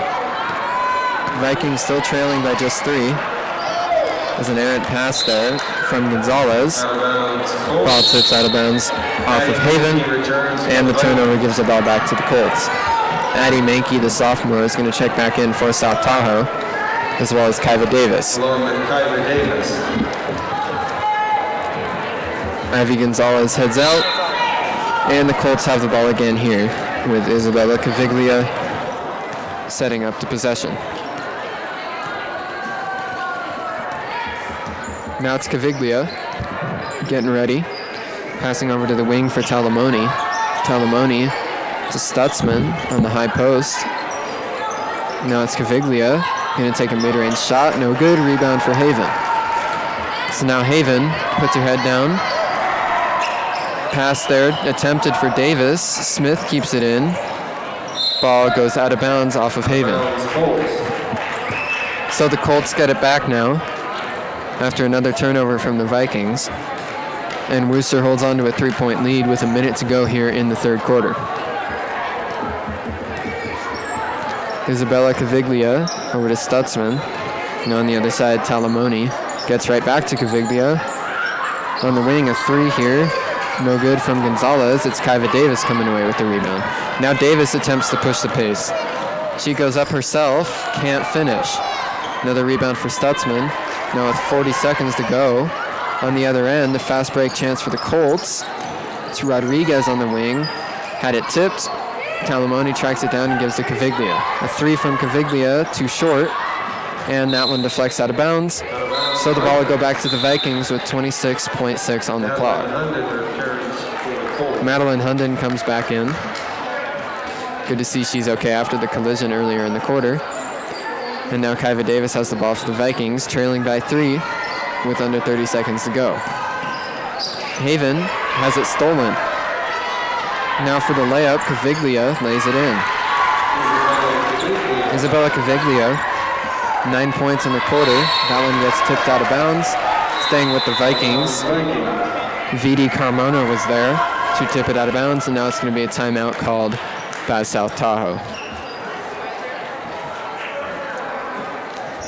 Vikings still trailing by just 3. There's an errant pass there from Gonzalez. Ball tips out of bounds off of Haven. And the turnover gives the ball back to the Colts. Addie Mankey, the sophomore, is going to check back in for South Tahoe, as well as Kyva Davis. Along with Kyva Davis. Ivy Gonzalez heads out, and the Colts have the ball again here with Isabella Caviglia setting up the possession. Now it's Caviglia getting ready, passing over to the wing for Talamoni. Talamoni to Stutzman on the high post. Now it's Caviglia, going to take a mid-range shot, no good, rebound for Haven. So now Haven puts her head down. Pass there, attempted for Davis. Smith keeps it in. Ball goes out of bounds off of Haven. So the Colts get it back now after another turnover from the Vikings. And Wooster holds on to a 3-point lead with a minute to go here in the third quarter. Isabella Caviglia over to Stutzman. And on the other side, Talamoni gets right back to Caviglia. On the wing, a three here. No good from Gonzalez. It's Kyva Davis coming away with the rebound. Now Davis attempts to push the pace. She goes up herself, can't finish. Another rebound for Stutzman. Now with 40 seconds to go. On the other end, the fast break chance for the Colts. It's Rodriguez on the wing. Had it tipped. Talamoni tracks it down and gives to Caviglia. A three from Caviglia, too short. And that one deflects out of bounds. So the ball will go back to the Vikings with 26.6 on the clock. Madeline Hunden comes back in. Good to see she's okay after the collision earlier in the quarter. And now Kyva Davis has the ball for the Vikings, trailing by 3 with under 30 seconds to go. Haven has it stolen. Now for the layup, Caviglia lays it in. Isabella Caviglia, 9 points in the quarter. That one gets tipped out of bounds. Staying with the Vikings, VD Carmona was there to tip it out of bounds, and now it's going to be a timeout called by South Tahoe.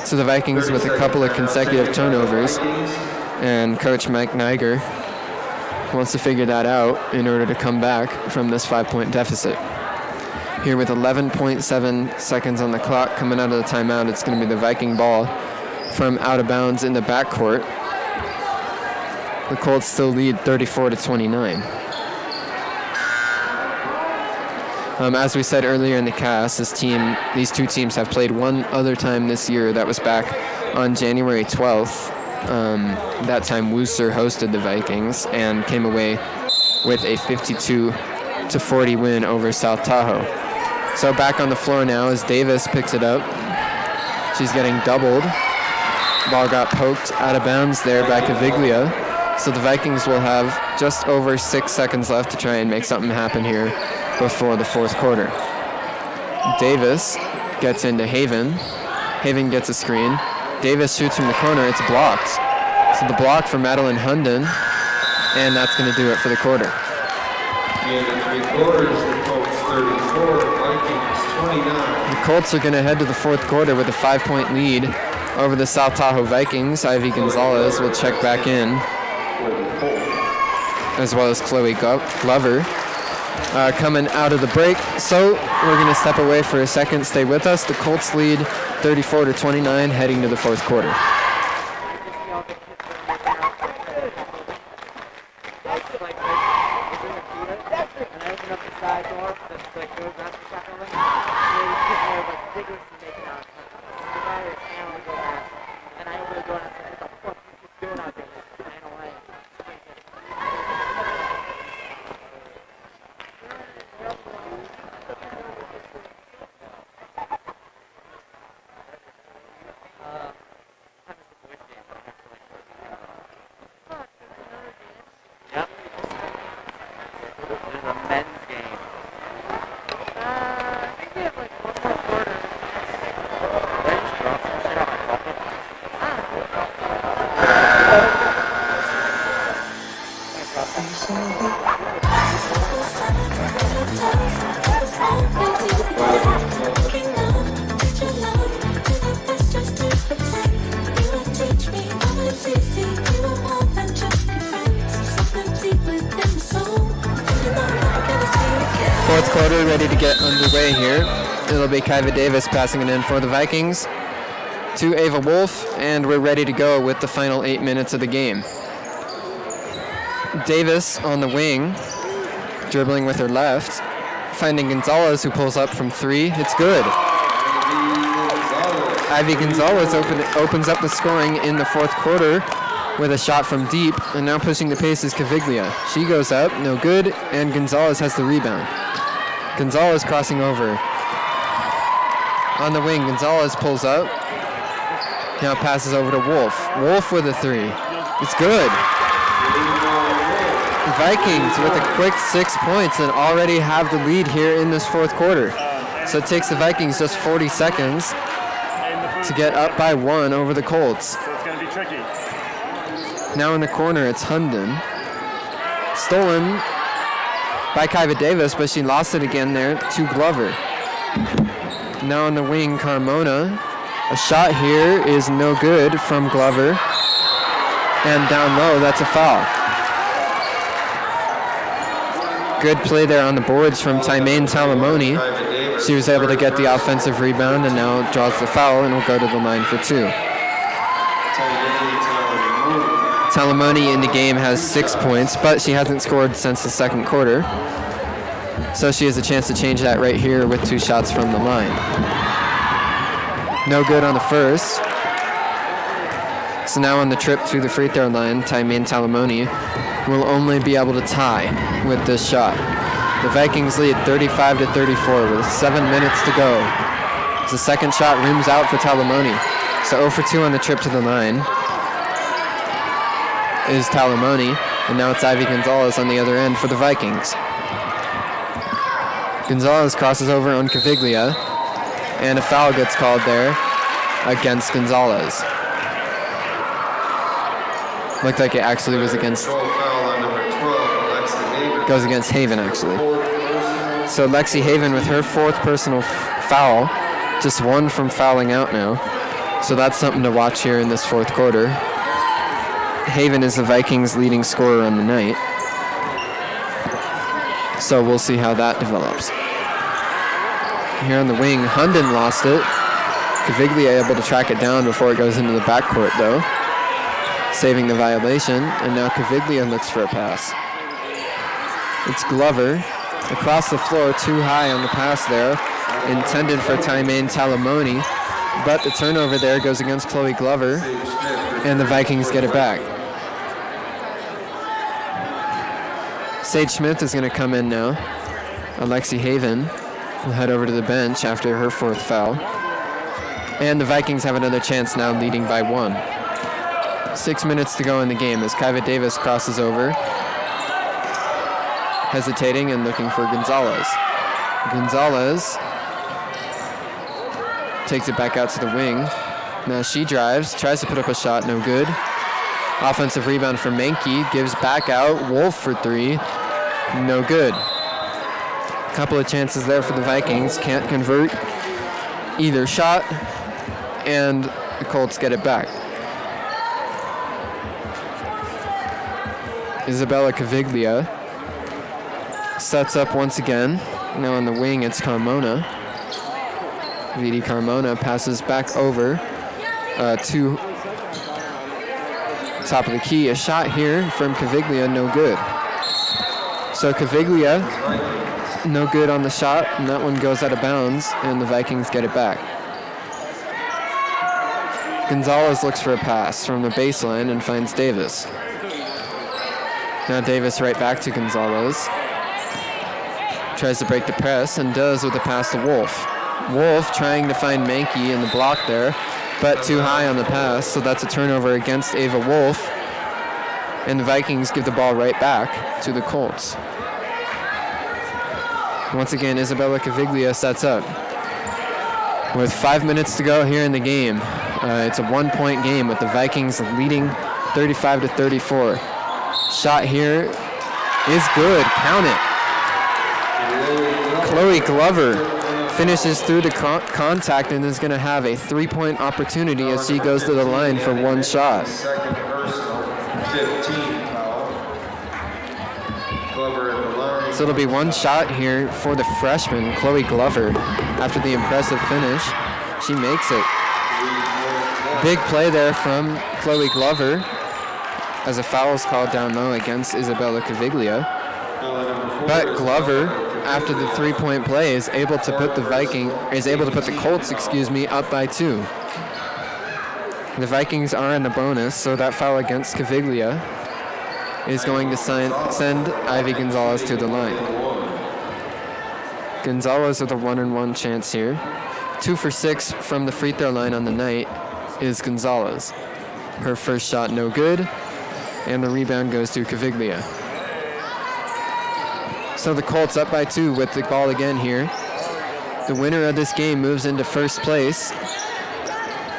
So the Vikings with a couple of consecutive turnovers, and Coach Mike Niger wants to figure that out in order to come back from this 5-point deficit. Here with 11.7 seconds on the clock coming out of the timeout, it's going to be the Viking ball from out of bounds in the backcourt. The Colts still lead 34-29. As we said earlier in the cast, these two teams have played one other time this year. That was back on January 12th. That time Wooster hosted the Vikings and came away with a 52-40 win over South Tahoe. So back on the floor now as Davis picks it up. She's getting doubled. Ball got poked out of bounds there by Caviglia. So the Vikings will have just over 6 seconds left to try and make something happen here before the fourth quarter. Davis gets into Haven. Haven gets a screen. Davis shoots from the corner. It's blocked. So the block for Madeline Hunden, and that's going to do it for the quarter. In the 3 quarters, the Colts 34, Vikings 29. The Colts are going to head to the fourth quarter with a 5-point lead over the South Tahoe Vikings. Ivy Gonzalez will check back in, as well as Chloe Glover. Coming out of the break. So we're going to step away for a second. Stay with us. The Colts lead 34-29 heading to the fourth quarter. Fourth quarter ready to get underway here. It'll be Kyva Davis passing it in for the Vikings to Ava Wolf, and we're ready to go with the final 8 minutes of the game. Davis on the wing, dribbling with her left, finding Gonzalez, who pulls up from 3. It's good. Ivy Gonzalez opens up the scoring in the fourth quarter with a shot from deep, and now pushing the pace is Caviglia. She goes up, no good, and Gonzalez has the rebound. Gonzalez crossing over. On the wing, Gonzalez pulls up. Now passes over to Wolf. Wolf with a 3. It's good. Vikings with a quick 6 points and already have the lead here in this fourth quarter. So it takes the Vikings just 40 seconds to get up by 1 over the Colts. So it's going to be tricky. Now in the corner, it's Hunden. Stolen by Kyva Davis, but she lost it again there to Glover. Now on the wing, Carmona. A shot here is no good from Glover. And down low, that's a foul. Good play there on the boards from Tymaine Talamoni. She was able to get the offensive rebound and now draws the foul and will go to the line for 2. Talamoni in the game has 6 points, but she hasn't scored since the second quarter. So she has a chance to change that right here with 2 shots from the line. No good on the first. So now on the trip to the free throw line, Tymaine Talamoni will only be able to tie with this shot. The Vikings lead 35-34 with 7 minutes to go. The second shot rims out for Talamoni. So 0 for 2 on the trip to the line is Talamoni, and now it's Ivy Gonzalez on the other end for the Vikings. Gonzalez crosses over on Caviglia, and a foul gets called there against Gonzalez. Looked like it actually was against, goes against Haven actually. So Lexi Haven with her 4th personal foul, just 1 from fouling out now. So that's something to watch here in this 4th quarter. Haven is the Vikings' leading scorer on the night. So we'll see how that develops. Here on the wing, Hunden lost it. Caviglia able to track it down before it goes into the backcourt though, saving the violation, and now Caviglia looks for a pass. It's Glover across the floor, too high on the pass there, intended for Tymaine Talamoni, but the turnover there goes against Chloe Glover, and the Vikings get it back. Sage Smith is going to come in now. Alexi Haven will head over to the bench after her 4th foul. And the Vikings have another chance now, leading by 1. 6 minutes to go in the game as Kyva Davis crosses over, hesitating and looking for Gonzalez. Gonzalez takes it back out to the wing. Now she drives, tries to put up a shot, no good. Offensive rebound for Menke, gives back out, Wolf for 3, no good. Couple of chances there for the Vikings, can't convert either shot, and the Colts get it back. Isabella Caviglia sets up once again. Now on the wing, it's Carmona. VD Carmona passes back over to top of the key. A shot here from Caviglia, no good. So Caviglia, no good on the shot, and that one goes out of bounds, and the Vikings get it back. Gonzalez looks for a pass from the baseline and finds Davis. Now Davis right back to Gonzalez. Tries to break the press and does with a pass to Wolf. Wolf trying to find Menke in the block there, but too high on the pass, so that's a turnover against Ava Wolf. And the Vikings give the ball right back to the Colts. Once again, Isabella Caviglia sets up. With 5 minutes to go here in the game, it's a 1-point game with the Vikings leading 35-34. Shot here is good. Count it. Chloe Glover finishes through the contact and is going to have a 3-point opportunity as she goes to the line for 1 shot. Second personal, 15 foul. Glover at the line. So it'll be 1 shot here for the freshman, Chloe Glover. After the impressive finish, she makes it. Big play there from Chloe Glover as a foul is called down low against Isabella Caviglia. But Glover, after the 3-point play, is able to put the Colts, up by 2. The Vikings are in the bonus, so that foul against Caviglia is going to send Ivy Gonzalez to the line. Gonzalez with a 1-on-1 chance here. 2 for 6 from the free throw line on the night is Gonzalez. Her first shot no good, and the rebound goes to Caviglia. So the Colts up by 2 with the ball again here. The winner of this game moves into first place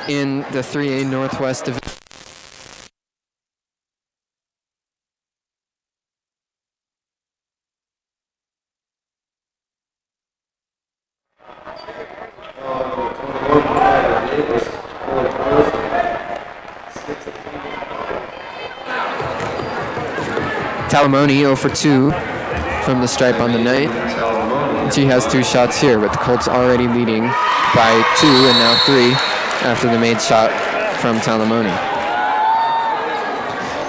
in the 3A Northwest Division. Talamoni 0 for 2 from the stripe on the night. She has 2 shots here, with the Colts already leading by 2 and now 3 after the made shot from Talamoni.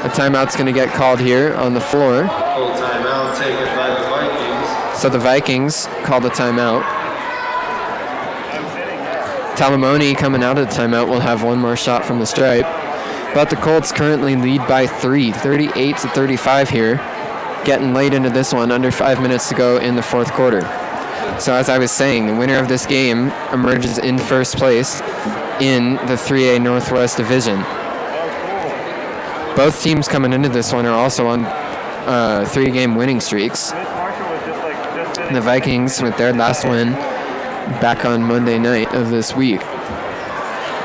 A timeout's going to get called here on the floor. Full timeout taken by the Vikings. So the Vikings called a timeout. Talamoni coming out of the timeout will have 1 more shot from the stripe. But the Colts currently lead by 3, 38-35 here. Getting late into this one, under 5 minutes to go in the 4th quarter. So as I was saying, the winner of this game emerges in first place in the 3A Northwest Division. Both teams coming into this one are also on 3-game winning streaks. The Vikings with their last win back on Monday night of this week.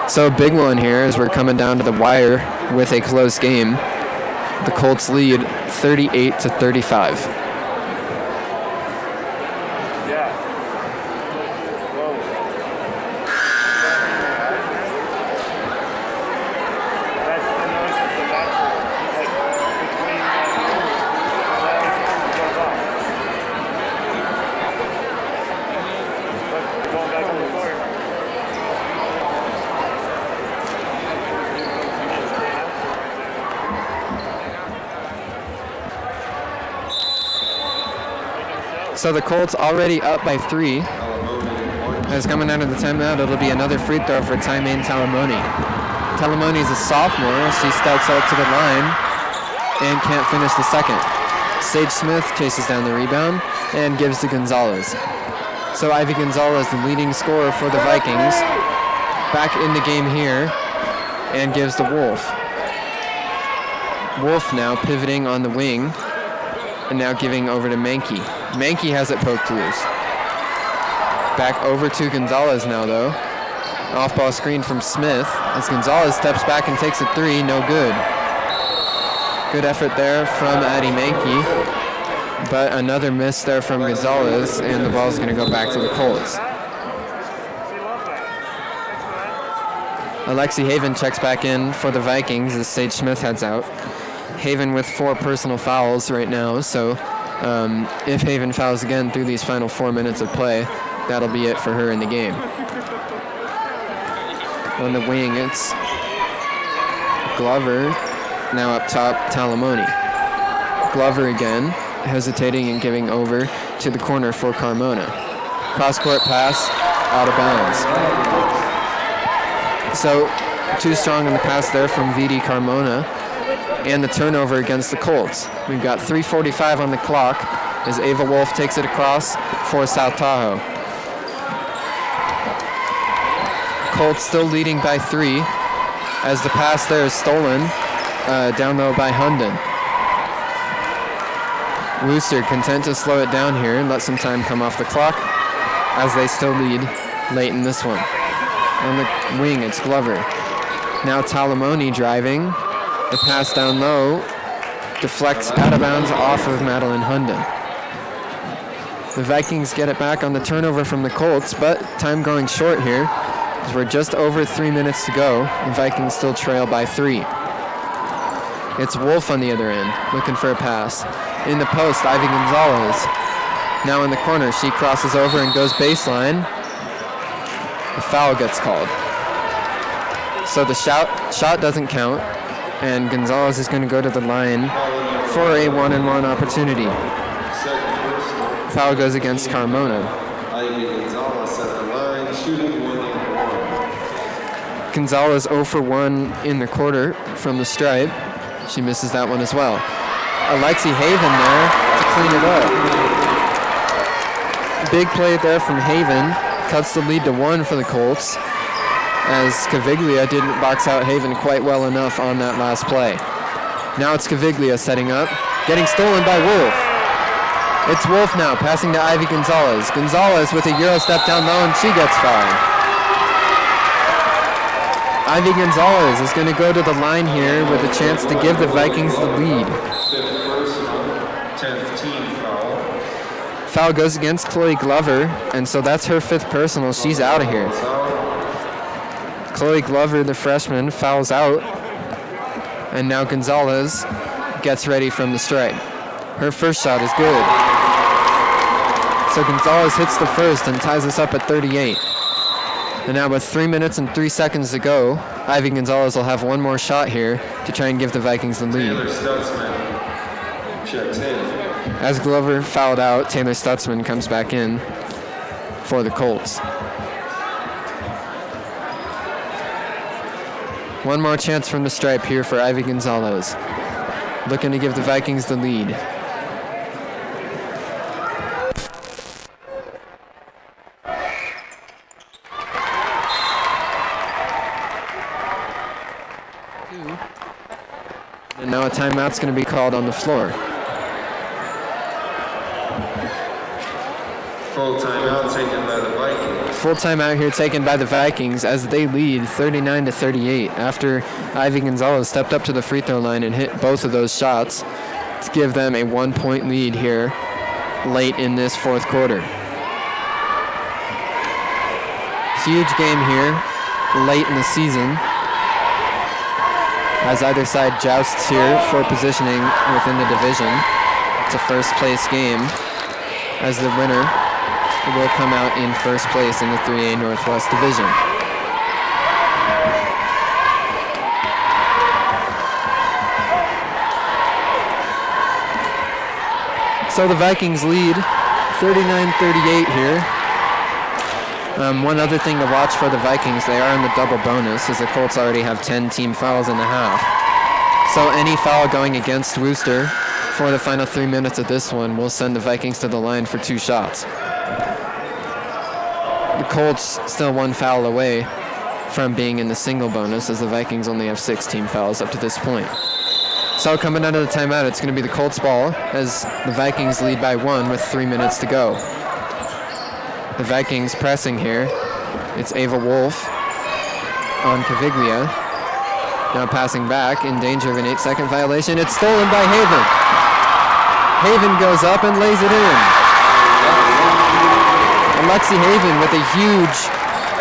So a big one here as we're coming down to the wire with a close game. The Colts lead 38-35. So the Colts already up by 3. As coming out of the timeout, it'll be another free throw for Tymaine Talamoni. Talamoni's a sophomore. She steps out to the line and can't finish the second. Sage Smith chases down the rebound and gives to Gonzalez. So Ivy Gonzalez, the leading scorer for the Vikings, back in the game here and gives to Wolf. Wolf now pivoting on the wing and now giving over to Mankey. Mankey has it poked loose. Back over to Gonzalez now, though. Off-ball screen from Smith as Gonzalez steps back and takes a 3. No good. Good effort there from Addie Mankey. But another miss there from Gonzalez, and the ball's going to go back to the Colts. Alexi Haven checks back in for the Vikings as Sage Smith heads out. Haven with 4 personal fouls right now, so if Haven fouls again through these final 4 minutes of play, that'll be it for her in the game. On the wing, it's Glover, now up top, Talamoni. Glover again, hesitating and giving over to the corner for Carmona. Cross-court pass, out of bounds. So, too strong in the pass there from VD Carmona. And the turnover against the Colts. We've got 3:45 on the clock as Ava Wolf takes it across for South Tahoe. Colts still leading by 3 as the pass there is stolen down low by Hunden. Wooster content to slow it down here and let some time come off the clock as they still lead late in this one. On the wing, it's Glover. Now Talamoni driving. The pass down low deflects out of bounds off of Madeline Hunden. The Vikings get it back on the turnover from the Colts, but time going short here as we're just over 3 minutes to go. The Vikings still trail by 3. It's Wolf on the other end, looking for a pass. In the post, Ivy Gonzalez. Now in the corner, she crosses over and goes baseline. The foul gets called. So the shot doesn't count. And Gonzalez is going to go to the line for a 1-and-1 opportunity. Foul goes against Carmona. Gonzalez 0 for 1 in the quarter from the stripe. She misses that one as well. Alexi Haven there to clean it up. Big play there from Haven. Cuts the lead to 1 for the Colts, as Caviglia didn't box out Haven quite well enough on that last play. Now it's Caviglia setting up, getting stolen by Wolf. It's Wolf now, passing to Ivy Gonzalez. Gonzalez with a Euro step down low, and she gets fouled. Ivy Gonzalez is going to go to the line here with a chance to give the Vikings the lead. 5th personal, 10th team foul. Foul goes against Chloe Glover, and so that's her 5th personal. She's out of here. Chloe Glover, the freshman, fouls out, and now Gonzalez gets ready from the stripe. Her first shot is good. So Gonzalez hits the first and ties us up at 38. And now with 3 minutes and 3 seconds to go, Ivy Gonzalez will have one more shot here to try and give the Vikings the lead. Taylor Stutzman checks in. As Glover fouled out, Taylor Stutzman comes back in for the Colts. One more chance from the stripe here for Ivy Gonzalez, looking to give the Vikings the lead. And now a timeout's going to be called on the floor. Full timeout taken by the Vikings. Full timeout here taken by the Vikings as they lead 39-38 after Ivy Gonzalez stepped up to the free throw line and hit both of those shots to give them a 1-point lead here late in this fourth quarter. Huge game here late in the season as either side jousts here for positioning within the division. It's a first place game as the winner will come out in first place in the 3A Northwest Division. So the Vikings lead 39-38 here. One other thing to watch for the Vikings, they are in the double bonus as the Colts already have 10 team fouls in the half. So any foul going against Wooster for the final 3 minutes of this one will send the Vikings to the line for 2 shots. The Colts still 1 foul away from being in the single bonus as the Vikings only have 6 team fouls up to this point. So coming out of the timeout, it's going to be the Colts ball as the Vikings lead by 1 with 3 minutes to go. The Vikings pressing here. It's Ava Wolf on Caviglia. Now passing back in danger of an 8-second violation. It's stolen by Haven. Haven goes up and lays it in. Alexi Haven with a huge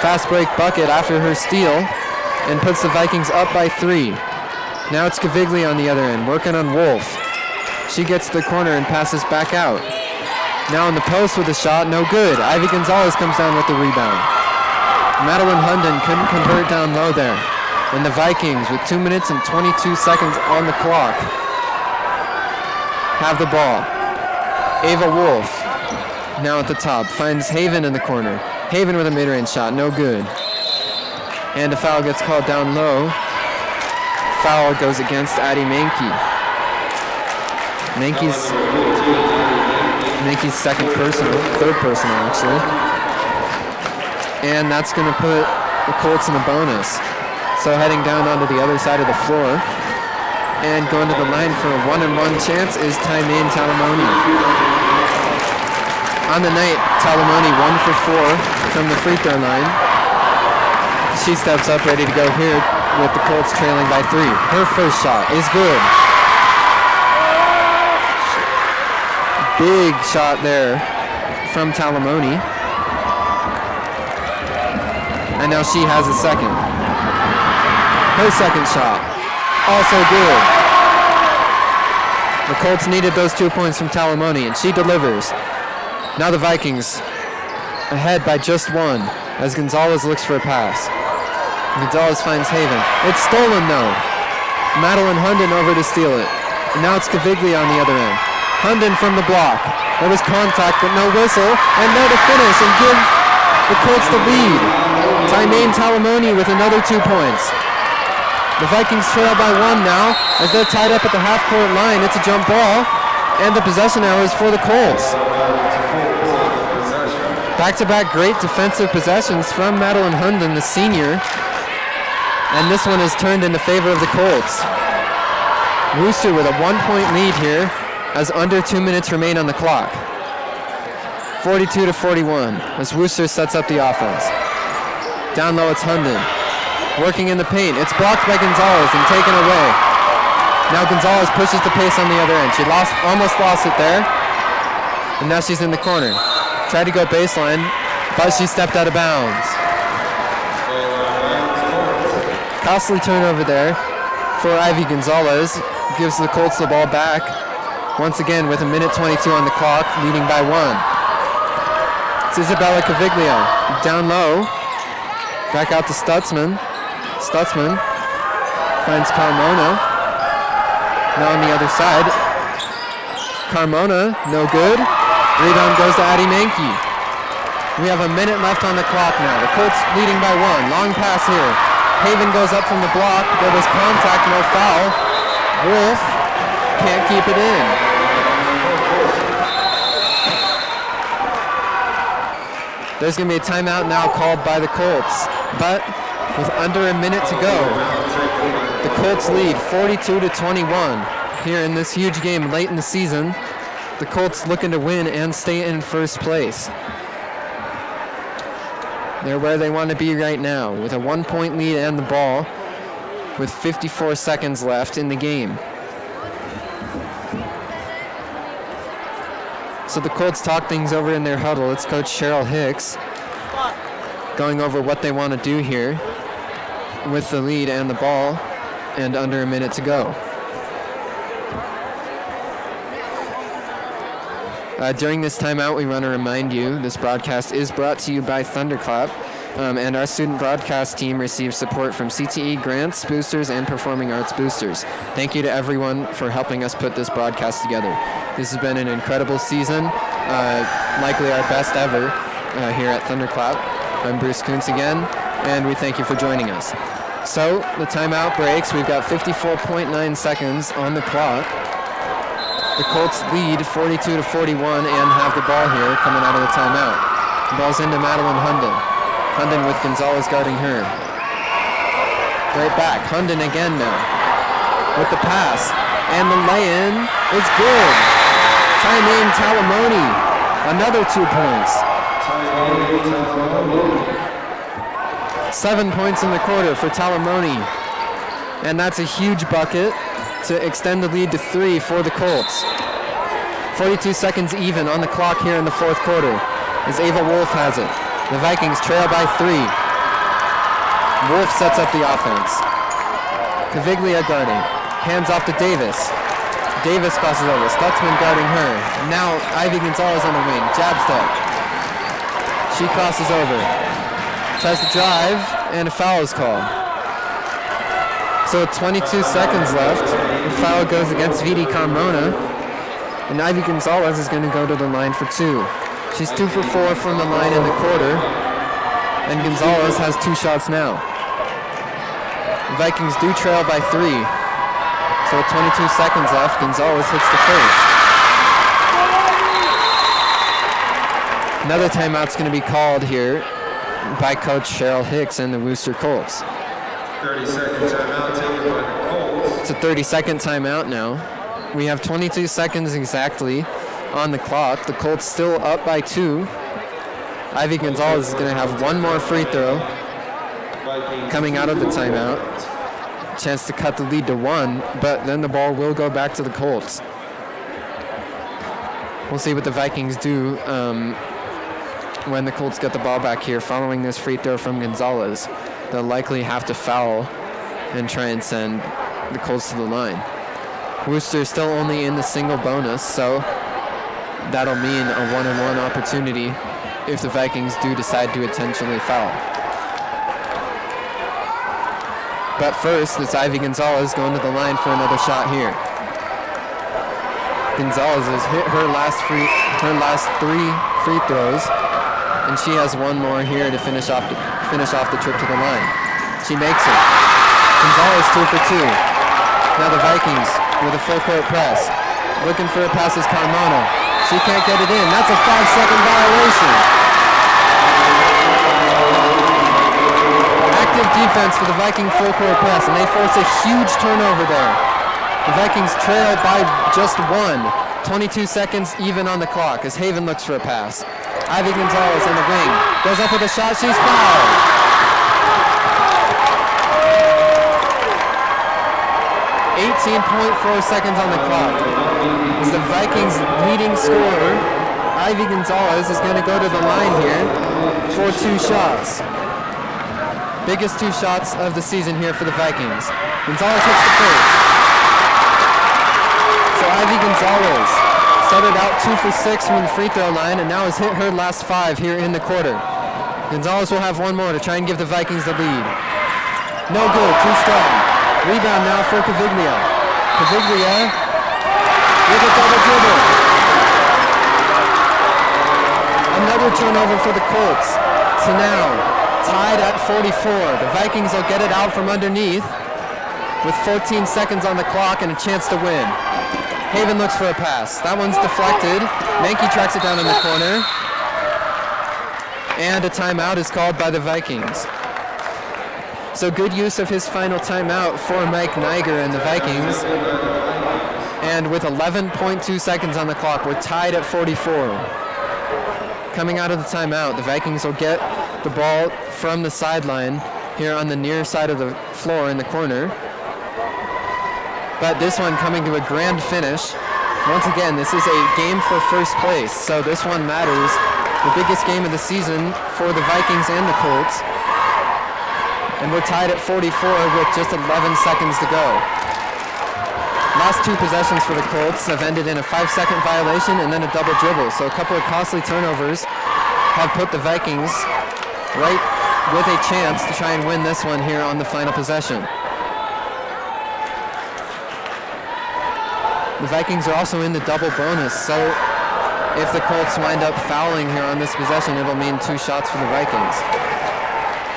fast break bucket after her steal and puts the Vikings up by 3. Now it's Caviglia on the other end, working on Wolf. She gets to the corner and passes back out. Now in the post with a shot, no good. Ivy Gonzalez comes down with the rebound. Madeline Hunden couldn't convert down low there. And the Vikings, with 2 minutes and 22 seconds on the clock, have the ball. Ava Wolf, now at the top, finds Haven in the corner. Haven with a mid-range shot, no good. And a foul gets called down low. Foul goes against Addie Mankey. Mankey's second personal, third personal actually. And that's going to put the Colts in the bonus. So heading down onto the other side of the floor and going to the line for a 1-and-1 chance is Tymaine Talamoni. On the night, Talamoni 1 for 4 from the free throw line. She steps up ready to go here with the Colts trailing by 3. Her first shot is good. Big shot there from Talamoni. And now she has a second. Her second shot, also good. The Colts needed those 2 points from Talamoni, and she delivers. Now the Vikings ahead by just 1 as Gonzalez looks for a pass. Gonzalez finds Haven. It's stolen though. Madeline Hunden over to steal it. And now it's Caviglia on the other end. Hunden from the block. There was contact but no whistle. And now to finish and give the Colts the lead. Tymaine Talamoni with another 2 points. The Vikings trail by 1 now as they're tied up at the half-court line. It's a jump ball, and the possession now is for the Colts. Back-to-back great defensive possessions from Madeline Hunden, the senior, and this one is turned in the favor of the Colts. Wooster with a 1-point lead here as under 2 minutes remain on the clock. 42-41 as Wooster sets up the offense. Down low it's Hunden. working in the paint. It's blocked by Gonzalez and taken away. Now Gonzalez pushes the pace on the other end. She almost lost it there. And now she's in the corner. Tried to go baseline, but she stepped out of bounds. Costly turnover there for Ivy Gonzalez. Gives the Colts the ball back. Once again with 1:22 on the clock, leading by 1. It's Isabella Caviglia down low. Back out to Stutzman. Stutzman finds Carmona. Now on the other side. Carmona, no good. Rebound goes to Addie Mankey. We have 1 minute left on the clock now. The Colts leading by 1. Long pass here. Haven goes up from the block. There was contact, no foul. Wolf can't keep it in. There's going to be a timeout now called by the Colts. But with under 1 minute to go, the Colts lead 42-21 here in this huge game late in the season. The Colts looking to win and stay in first place. They're where they want to be right now with a 1-point lead and the ball with 54 seconds left in the game. So the Colts talk things over in their huddle. It's Coach Cheryl Hicks going over what they want to do here with the lead and the ball and under 1 minute to go. During this timeout, we want to remind you this broadcast is brought to you by Thunderclap, and our student broadcast team receives support from CTE grants, boosters, and performing arts boosters. Thank you to everyone for helping us put this broadcast together. This has been an incredible season, likely our best ever here at Thunderclap. I'm Bruce Kuntz again, and we thank you for joining us. So the timeout breaks. We've got 54.9 seconds on the clock. The Colts lead 42-41 and have the ball here coming out of the timeout. The ball's into Madeline Hunden. Hunden with Gonzalez guarding her. Right back. Hunden again now with the pass. And the lay-in is good. Time-in Talamoni. Another 2 points. 7 points in the quarter for Talamoni. And that's a huge bucket to extend the lead to 3 for the Colts. 42 seconds even on the clock here in the fourth quarter as Ava Wolf has it. The Vikings trail by 3. Wolf sets up the offense. Caviglia guarding. Hands off to Davis. Davis crosses over. Stutzman guarding her. Now Ivy Gonzalez on the wing. Jab step. She crosses over. Tries to drive, and a foul is called. So 22 seconds left. The foul goes against Vidi Carmona. And Ivy Gonzalez is going to go to the line for 2. She's 2 for 4 from the line in the quarter. And Gonzalez has 2 shots now. The Vikings do trail by 3. So with 22 seconds left, Gonzalez hits the first. Another timeout's going to be called here by Coach Cheryl Hicks and the Wooster Colts. 30-second timeout taken by the Colts. It's a 30-second timeout now. We have 22 seconds exactly on the clock. The Colts still up by 2. Ivy Gonzalez is going to have 1 more free throw coming out of the timeout. Chance to cut the lead to 1, but then the ball will go back to the Colts. We'll see what the Vikings do when the Colts get the ball back here following this free throw from Gonzalez. They'll likely have to foul and try and send the Colts to the line. Wooster still only in the single bonus, so that'll mean a 1-on-1 opportunity if the Vikings do decide to intentionally foul. But first, it's Ivy Gonzalez going to the line for another shot here. Gonzalez has hit her last 3 free throws, and she has 1 more here to finish off the trip to the line. She makes it. Gonzalez 2 for 2. Now the Vikings with a full court press. Looking for a pass is Carmona. She can't get it in. That's a 5-second violation. Active defense for the Viking full court press, and they force a huge turnover there. The Vikings trail by just 1. 22 seconds even on the clock as Haven looks for a pass. Ivy Gonzalez on the wing. Goes up with a shot. She's fouled. 14.4 seconds on the clock. As the Vikings leading scorer, Ivy Gonzalez, is going to go to the line here for 2 shots. Biggest 2 shots of the season here for the Vikings. Gonzalez hits the first. So Ivy Gonzalez started out 2 for 6 from the free throw line and now has hit her last 5 here in the quarter. Gonzalez will have one more to try and give the Vikings the lead. No good, too strong. Rebound now for Caviglia. Caviglia with a double dribble. Another turnover for the Colts. So now, tied at 44. The Vikings will get it out from underneath with 14 seconds on the clock and a chance to win. Haven looks for a pass. That one's deflected. Mankey tracks it down in the corner. And a timeout is called by the Vikings. So good use of his final timeout for Mike Niger and the Vikings. And with 11.2 seconds on the clock, we're tied at 44. Coming out of the timeout, the Vikings will get the ball from the sideline here on the near side of the floor in the corner. But this one coming to a grand finish. Once again, this is a game for first place, so this one matters. The biggest game of the season for the Vikings and the Colts. And we're tied at 44 with just 11 seconds to go. Last 2 possessions for the Colts have ended in a 5-second violation and then a double dribble. So a couple of costly turnovers have put the Vikings right with a chance to try and win this one here on the final possession. The Vikings are also in the double bonus, so if the Colts wind up fouling here on this possession, it'll mean 2 shots for the Vikings.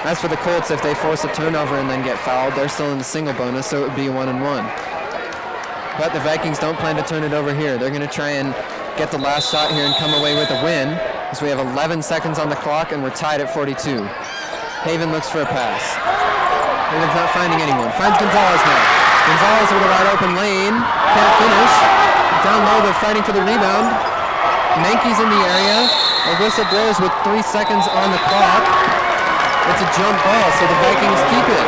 As for the Colts, if they force a turnover and then get fouled, they're still in the single bonus, so it would be 1-1. But the Vikings don't plan to turn it over here. They're going to try and get the last shot here and come away with a win, as we have 11 seconds on the clock and we're tied at 42. Haven looks for a pass. Haven's not finding anyone. Finds Gonzalez now. Gonzalez with a wide open lane. Can't finish. Down low, they're fighting for the rebound. Mankey's in the area. A whistle blows with 3 seconds on the clock. It's a jump ball, so the Vikings keep it.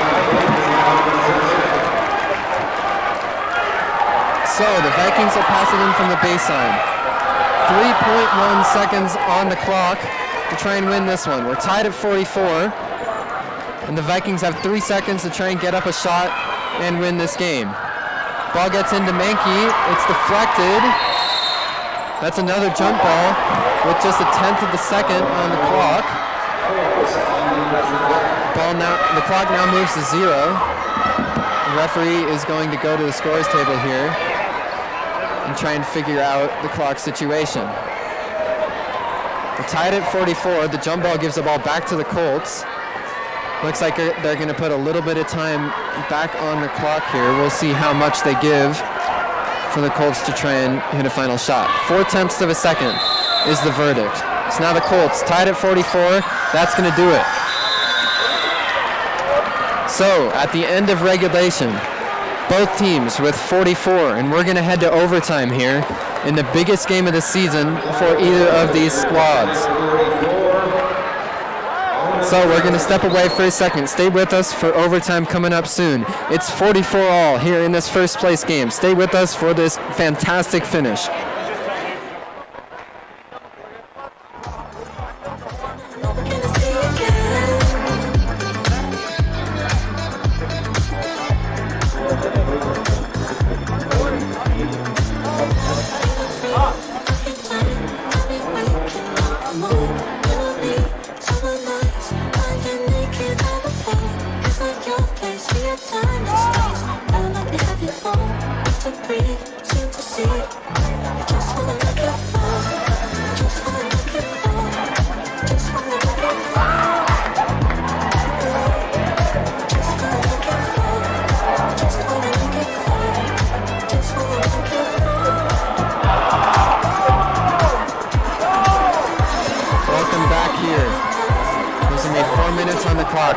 So the Vikings will pass it in from the baseline. 3.1 seconds on the clock to try and win this one. We're tied at 44, and the Vikings have 3 seconds to try and get up a shot and win this game. Ball gets into Mankey. It's deflected. That's another jump ball with just 1/10 of a second on the clock. The clock now moves to 0. The referee is going to go to the scores table here and try and figure out the clock situation. We're tied at 44. The jump ball gives the ball back to the Colts. Looks like they're going to put a little bit of time back on the clock here. We'll see how much they give for the Colts to try and hit a final shot. 0.4 of a second is the verdict. So now the Colts tied at 44. That's going to do it. So at the end of regulation, both teams with 44, and we're going to head to overtime here in the biggest game of the season for either of these squads. So we're going to step away for a second. Stay with us for overtime coming up soon. It's 44-all here in this first place game. Stay with us for this fantastic finish.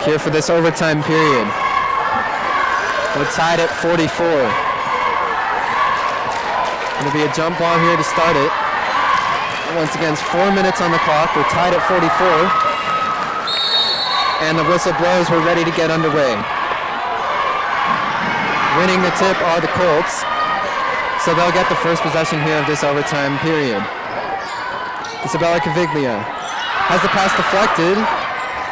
Here for this overtime period. We're tied at 44. It'll be a jump ball here to start it. Once again, it's 4 minutes on the clock. We're tied at 44. And the whistle blows. We're ready to get underway. Winning the tip are the Colts, so they'll get the first possession here of this overtime period. Isabella Caviglia has the pass deflected.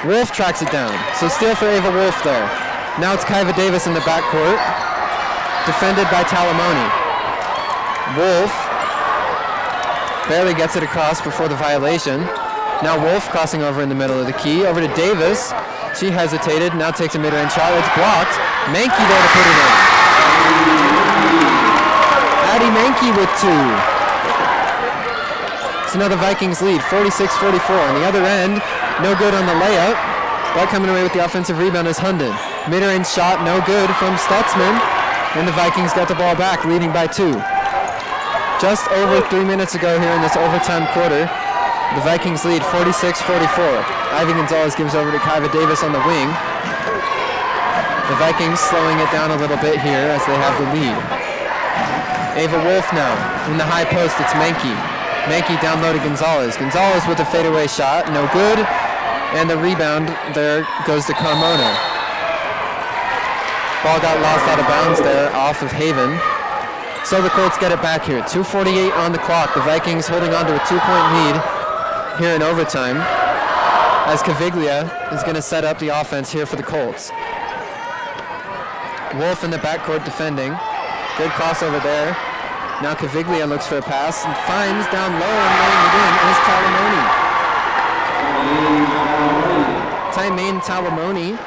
Wolf tracks it down, so steal for Ava Wolf there. Now it's Kyva Davis in the backcourt, defended by Talamoni. Wolf barely gets it across before the violation. Now Wolf crossing over in the middle of the key, over to Davis. She hesitated, now takes a mid-range shot. It's blocked. Mankey there to put it in. Addie Mankey with 2. It's another Vikings lead, 46-44. On the other end, no good on the layup, but coming away with the offensive rebound is Hunden. Mid-range shot, no good from Stutzman, and the Vikings got the ball back, leading by 2. Just over 3 minutes ago here in this overtime quarter, the Vikings lead 46-44. Ivy Gonzalez gives over to Kyva Davis on the wing. The Vikings slowing it down a little bit here as they have the lead. Ava Wolf now in the high post, it's Mankey. Mankey down low to Gonzalez. Gonzalez with a fadeaway shot, no good. And the rebound there goes to Carmona. Ball got lost out of bounds there off of Haven. So the Colts get it back here. 2:48 on the clock. The Vikings holding on to a 2-point lead here in overtime as Caviglia is going to set up the offense here for the Colts. Wolf in the backcourt defending. Good crossover there. Now Caviglia looks for a pass and finds down low and laying it in is Talamoni. Tymaine Talamoni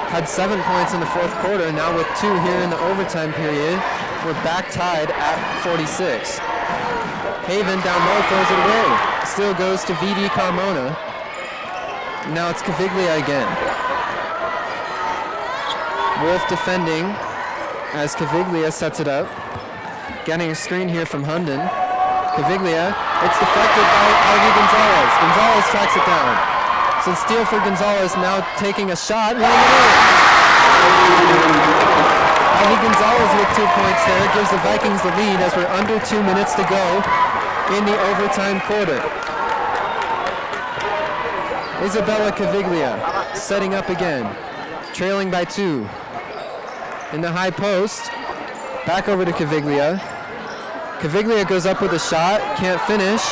had 7 points in the fourth quarter. Now with 2 here in the overtime period, we're back tied at 46. Haven down low throws it away. Still goes to VD Carmona. Now it's Caviglia again. Wolf defending as Caviglia sets it up. Getting a screen here from Hunden. Caviglia, it's deflected by Ivy Gonzalez. Gonzalez tracks it down. So steal for Gonzalez, now taking a shot, laying it in. Ivy Gonzalez with 2 points there, gives the Vikings the lead as we're under 2 minutes to go in the overtime quarter. Isabella Caviglia setting up again, trailing by 2. In the high post, back over to Caviglia. Caviglia goes up with a shot, can't finish.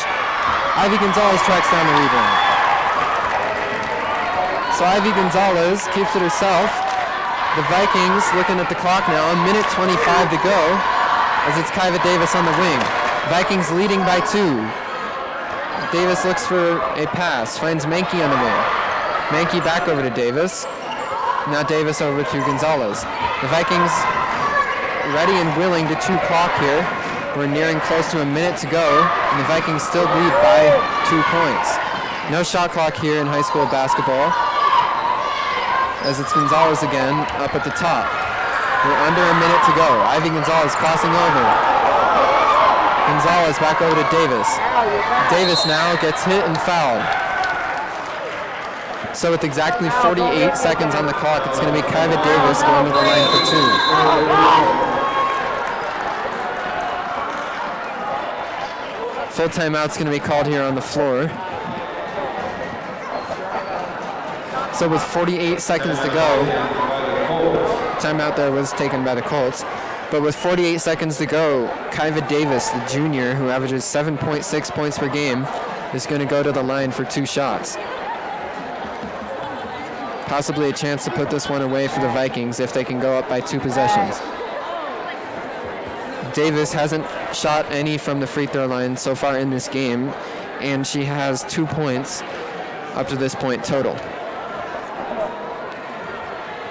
Ivy Gonzalez tracks down the rebound. So Ivy Gonzalez keeps it herself. The Vikings looking at the clock now, a minute 25 to go as it's Kyva Davis on the wing. Vikings leading by 2. Davis looks for a pass, finds Mankey on the wing. Mankey back over to Davis. Now Davis over to Gonzalez. The Vikings ready and willing to chew clock here. We're nearing close to a minute to go, and the Vikings still lead by 2 points. No shot clock here in high school basketball, as it's Gonzalez again up at the top. We're under a minute to go. Ivy Gonzalez crossing over. Gonzalez back over to Davis. Davis now gets hit and fouled. So with exactly 48 seconds on the clock, it's going to be Kyva Davis going to the line for 2. Full timeout's going to be called here on the floor. So with 48 seconds to go, timeout there was taken by the Colts, but with 48 seconds to go, Kyva Davis, the junior, who averages 7.6 points per game, is going to go to the line for 2 shots. Possibly a chance to put this one away for the Vikings if they can go up by 2 possessions. Davis hasn't shot any from the free throw line so far in this game, and she has 2 points up to this point total.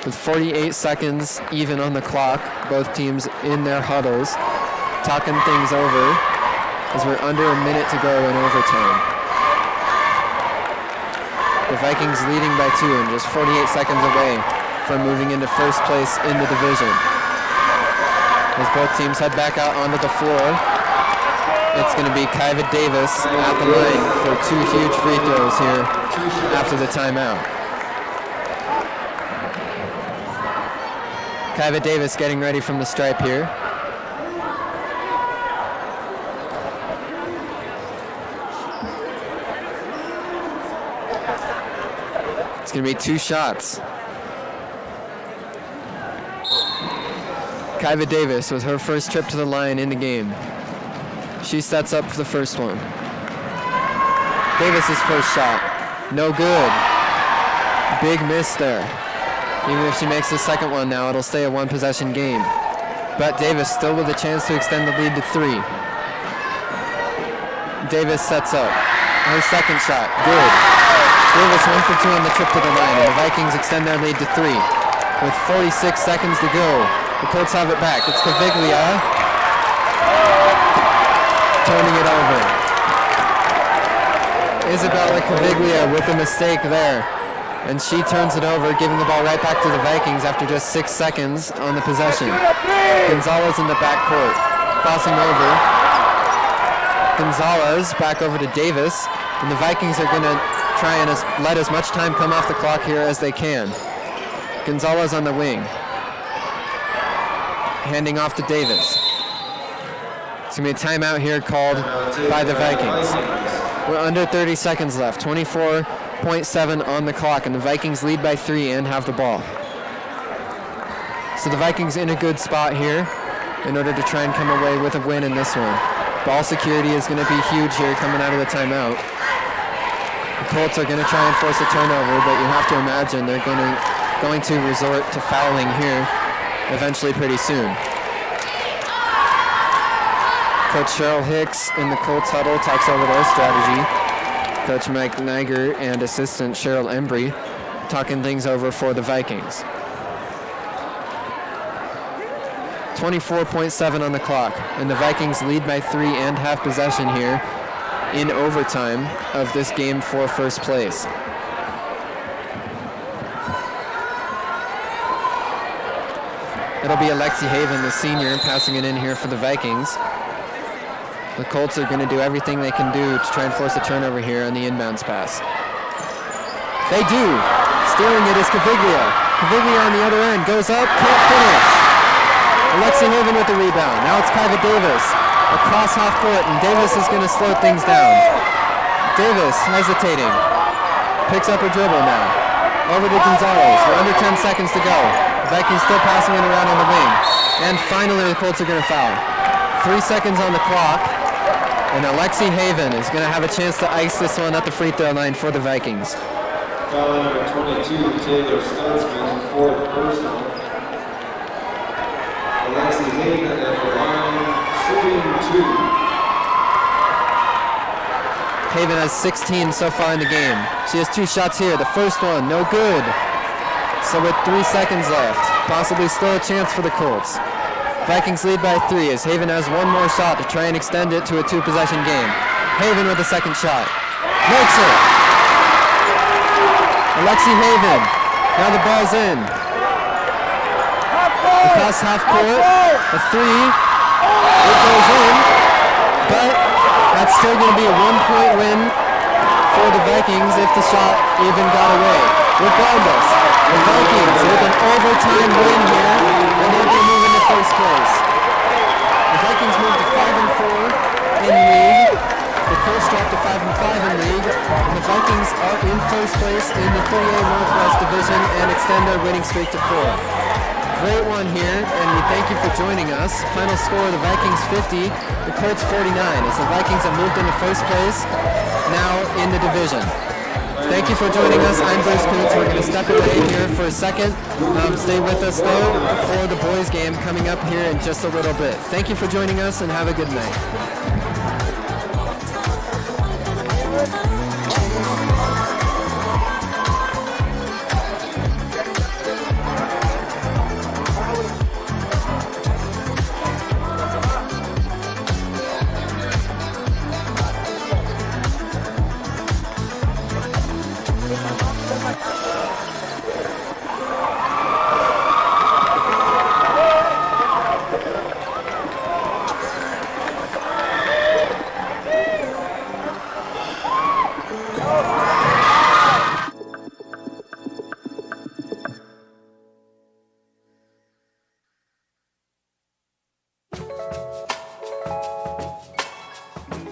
With 48 seconds even on the clock, both teams in their huddles, talking things over as we're under a minute to go in overtime. The Vikings leading by 2 and just 48 seconds away from moving into first place in the division. As both teams head back out onto the floor, it's going to be Kyva Davis at the line for 2 huge free throws here after the timeout. Kyva Davis getting ready from the stripe here. It's going to be 2 shots. Kyva Davis with her first trip to the line in the game. She sets up for the first one. Davis's first shot, no good. Big miss there. Even if she makes the second one now, it'll stay a one possession game. But Davis still with a chance to extend the lead to 3. Davis sets up. Her second shot, good. Davis 1 for 2 on the trip to the line, and the Vikings extend their lead to 3. With 46 seconds to go, the Colts have it back. It's Caviglia turning it over. Isabella Caviglia with a mistake there. And she turns it over, giving the ball right back to the Vikings after just 6 seconds on the possession. Gonzalez in the backcourt, crossing over. Gonzalez back over to Davis, and the Vikings are going to try and let as much time come off the clock here as they can. Gonzalez on the wing, handing off to Davis. It's going to be a timeout here called by the Vikings. We're under 30 seconds left, 24.7 on the clock, and the Vikings lead by 3 and have the ball. So the Vikings in a good spot here in order to try and come away with a win in this one. Ball security is going to be huge here coming out of the timeout. The Colts are going to try and force a turnover, but you have to imagine they're going to resort to fouling here eventually pretty soon. Coach Cheryl Hicks in the Colts huddle talks over their strategy. Coach Mike Niger and assistant Cheryl Embry talking things over for the Vikings. 24.7 on the clock, and the Vikings lead by 3 and have possession here in overtime of this game for first place. It'll be Alexi Haven, the senior, passing it in here for the Vikings. The Colts are going to do everything they can do to try and force a turnover here on the inbounds pass. They do. Stealing it is Caviglia. Caviglia on the other end goes up, can't finish. Alexi Haven with the rebound. Now it's Kyva Davis across half court, and Davis is going to slow things down. Davis hesitating. Picks up her dribble now. Over to Gonzalez. We're under 10 seconds to go. The Vikings still passing it around on the wing. And finally the Colts are going to foul. 3 seconds on the clock. And Alexi Haven is going to have a chance to ice this one at the free throw line for the Vikings. Foul number 22, Taylor Stutzman for the personal. Alexi Haven at the line, shooting 2. Haven has 16 so far in the game. She has 2 shots here. The first one, no good. So with 3 seconds left, possibly still a chance for the Colts. Vikings lead by 3 as Haven has one more shot to try and extend it to a 2-possession game. Haven with the second shot. Makes it! Alexi Haven. Now the ball's in. Across half court. A 3. It goes in. But that's still going to be a 1-point win for the Vikings if the shot even got away. Regardless, the Vikings with an overtime win here, and they're going to move into first place. The Vikings move to 5-4 in league. The Colts drop to 5-5 in league, and the Vikings are in first place in the 3A Northwest Division and extend their winning streak to 4. Great one here, and we thank you for joining us. Final score, the Vikings 50, the Colts 49, as the Vikings have moved into first place now in the division. Thank you for joining us. I'm Bruce Koontz. We're going to step away here for a second. Stay with us, though, for the boys game coming up here in just a little bit. Thank you for joining us, and have a good night.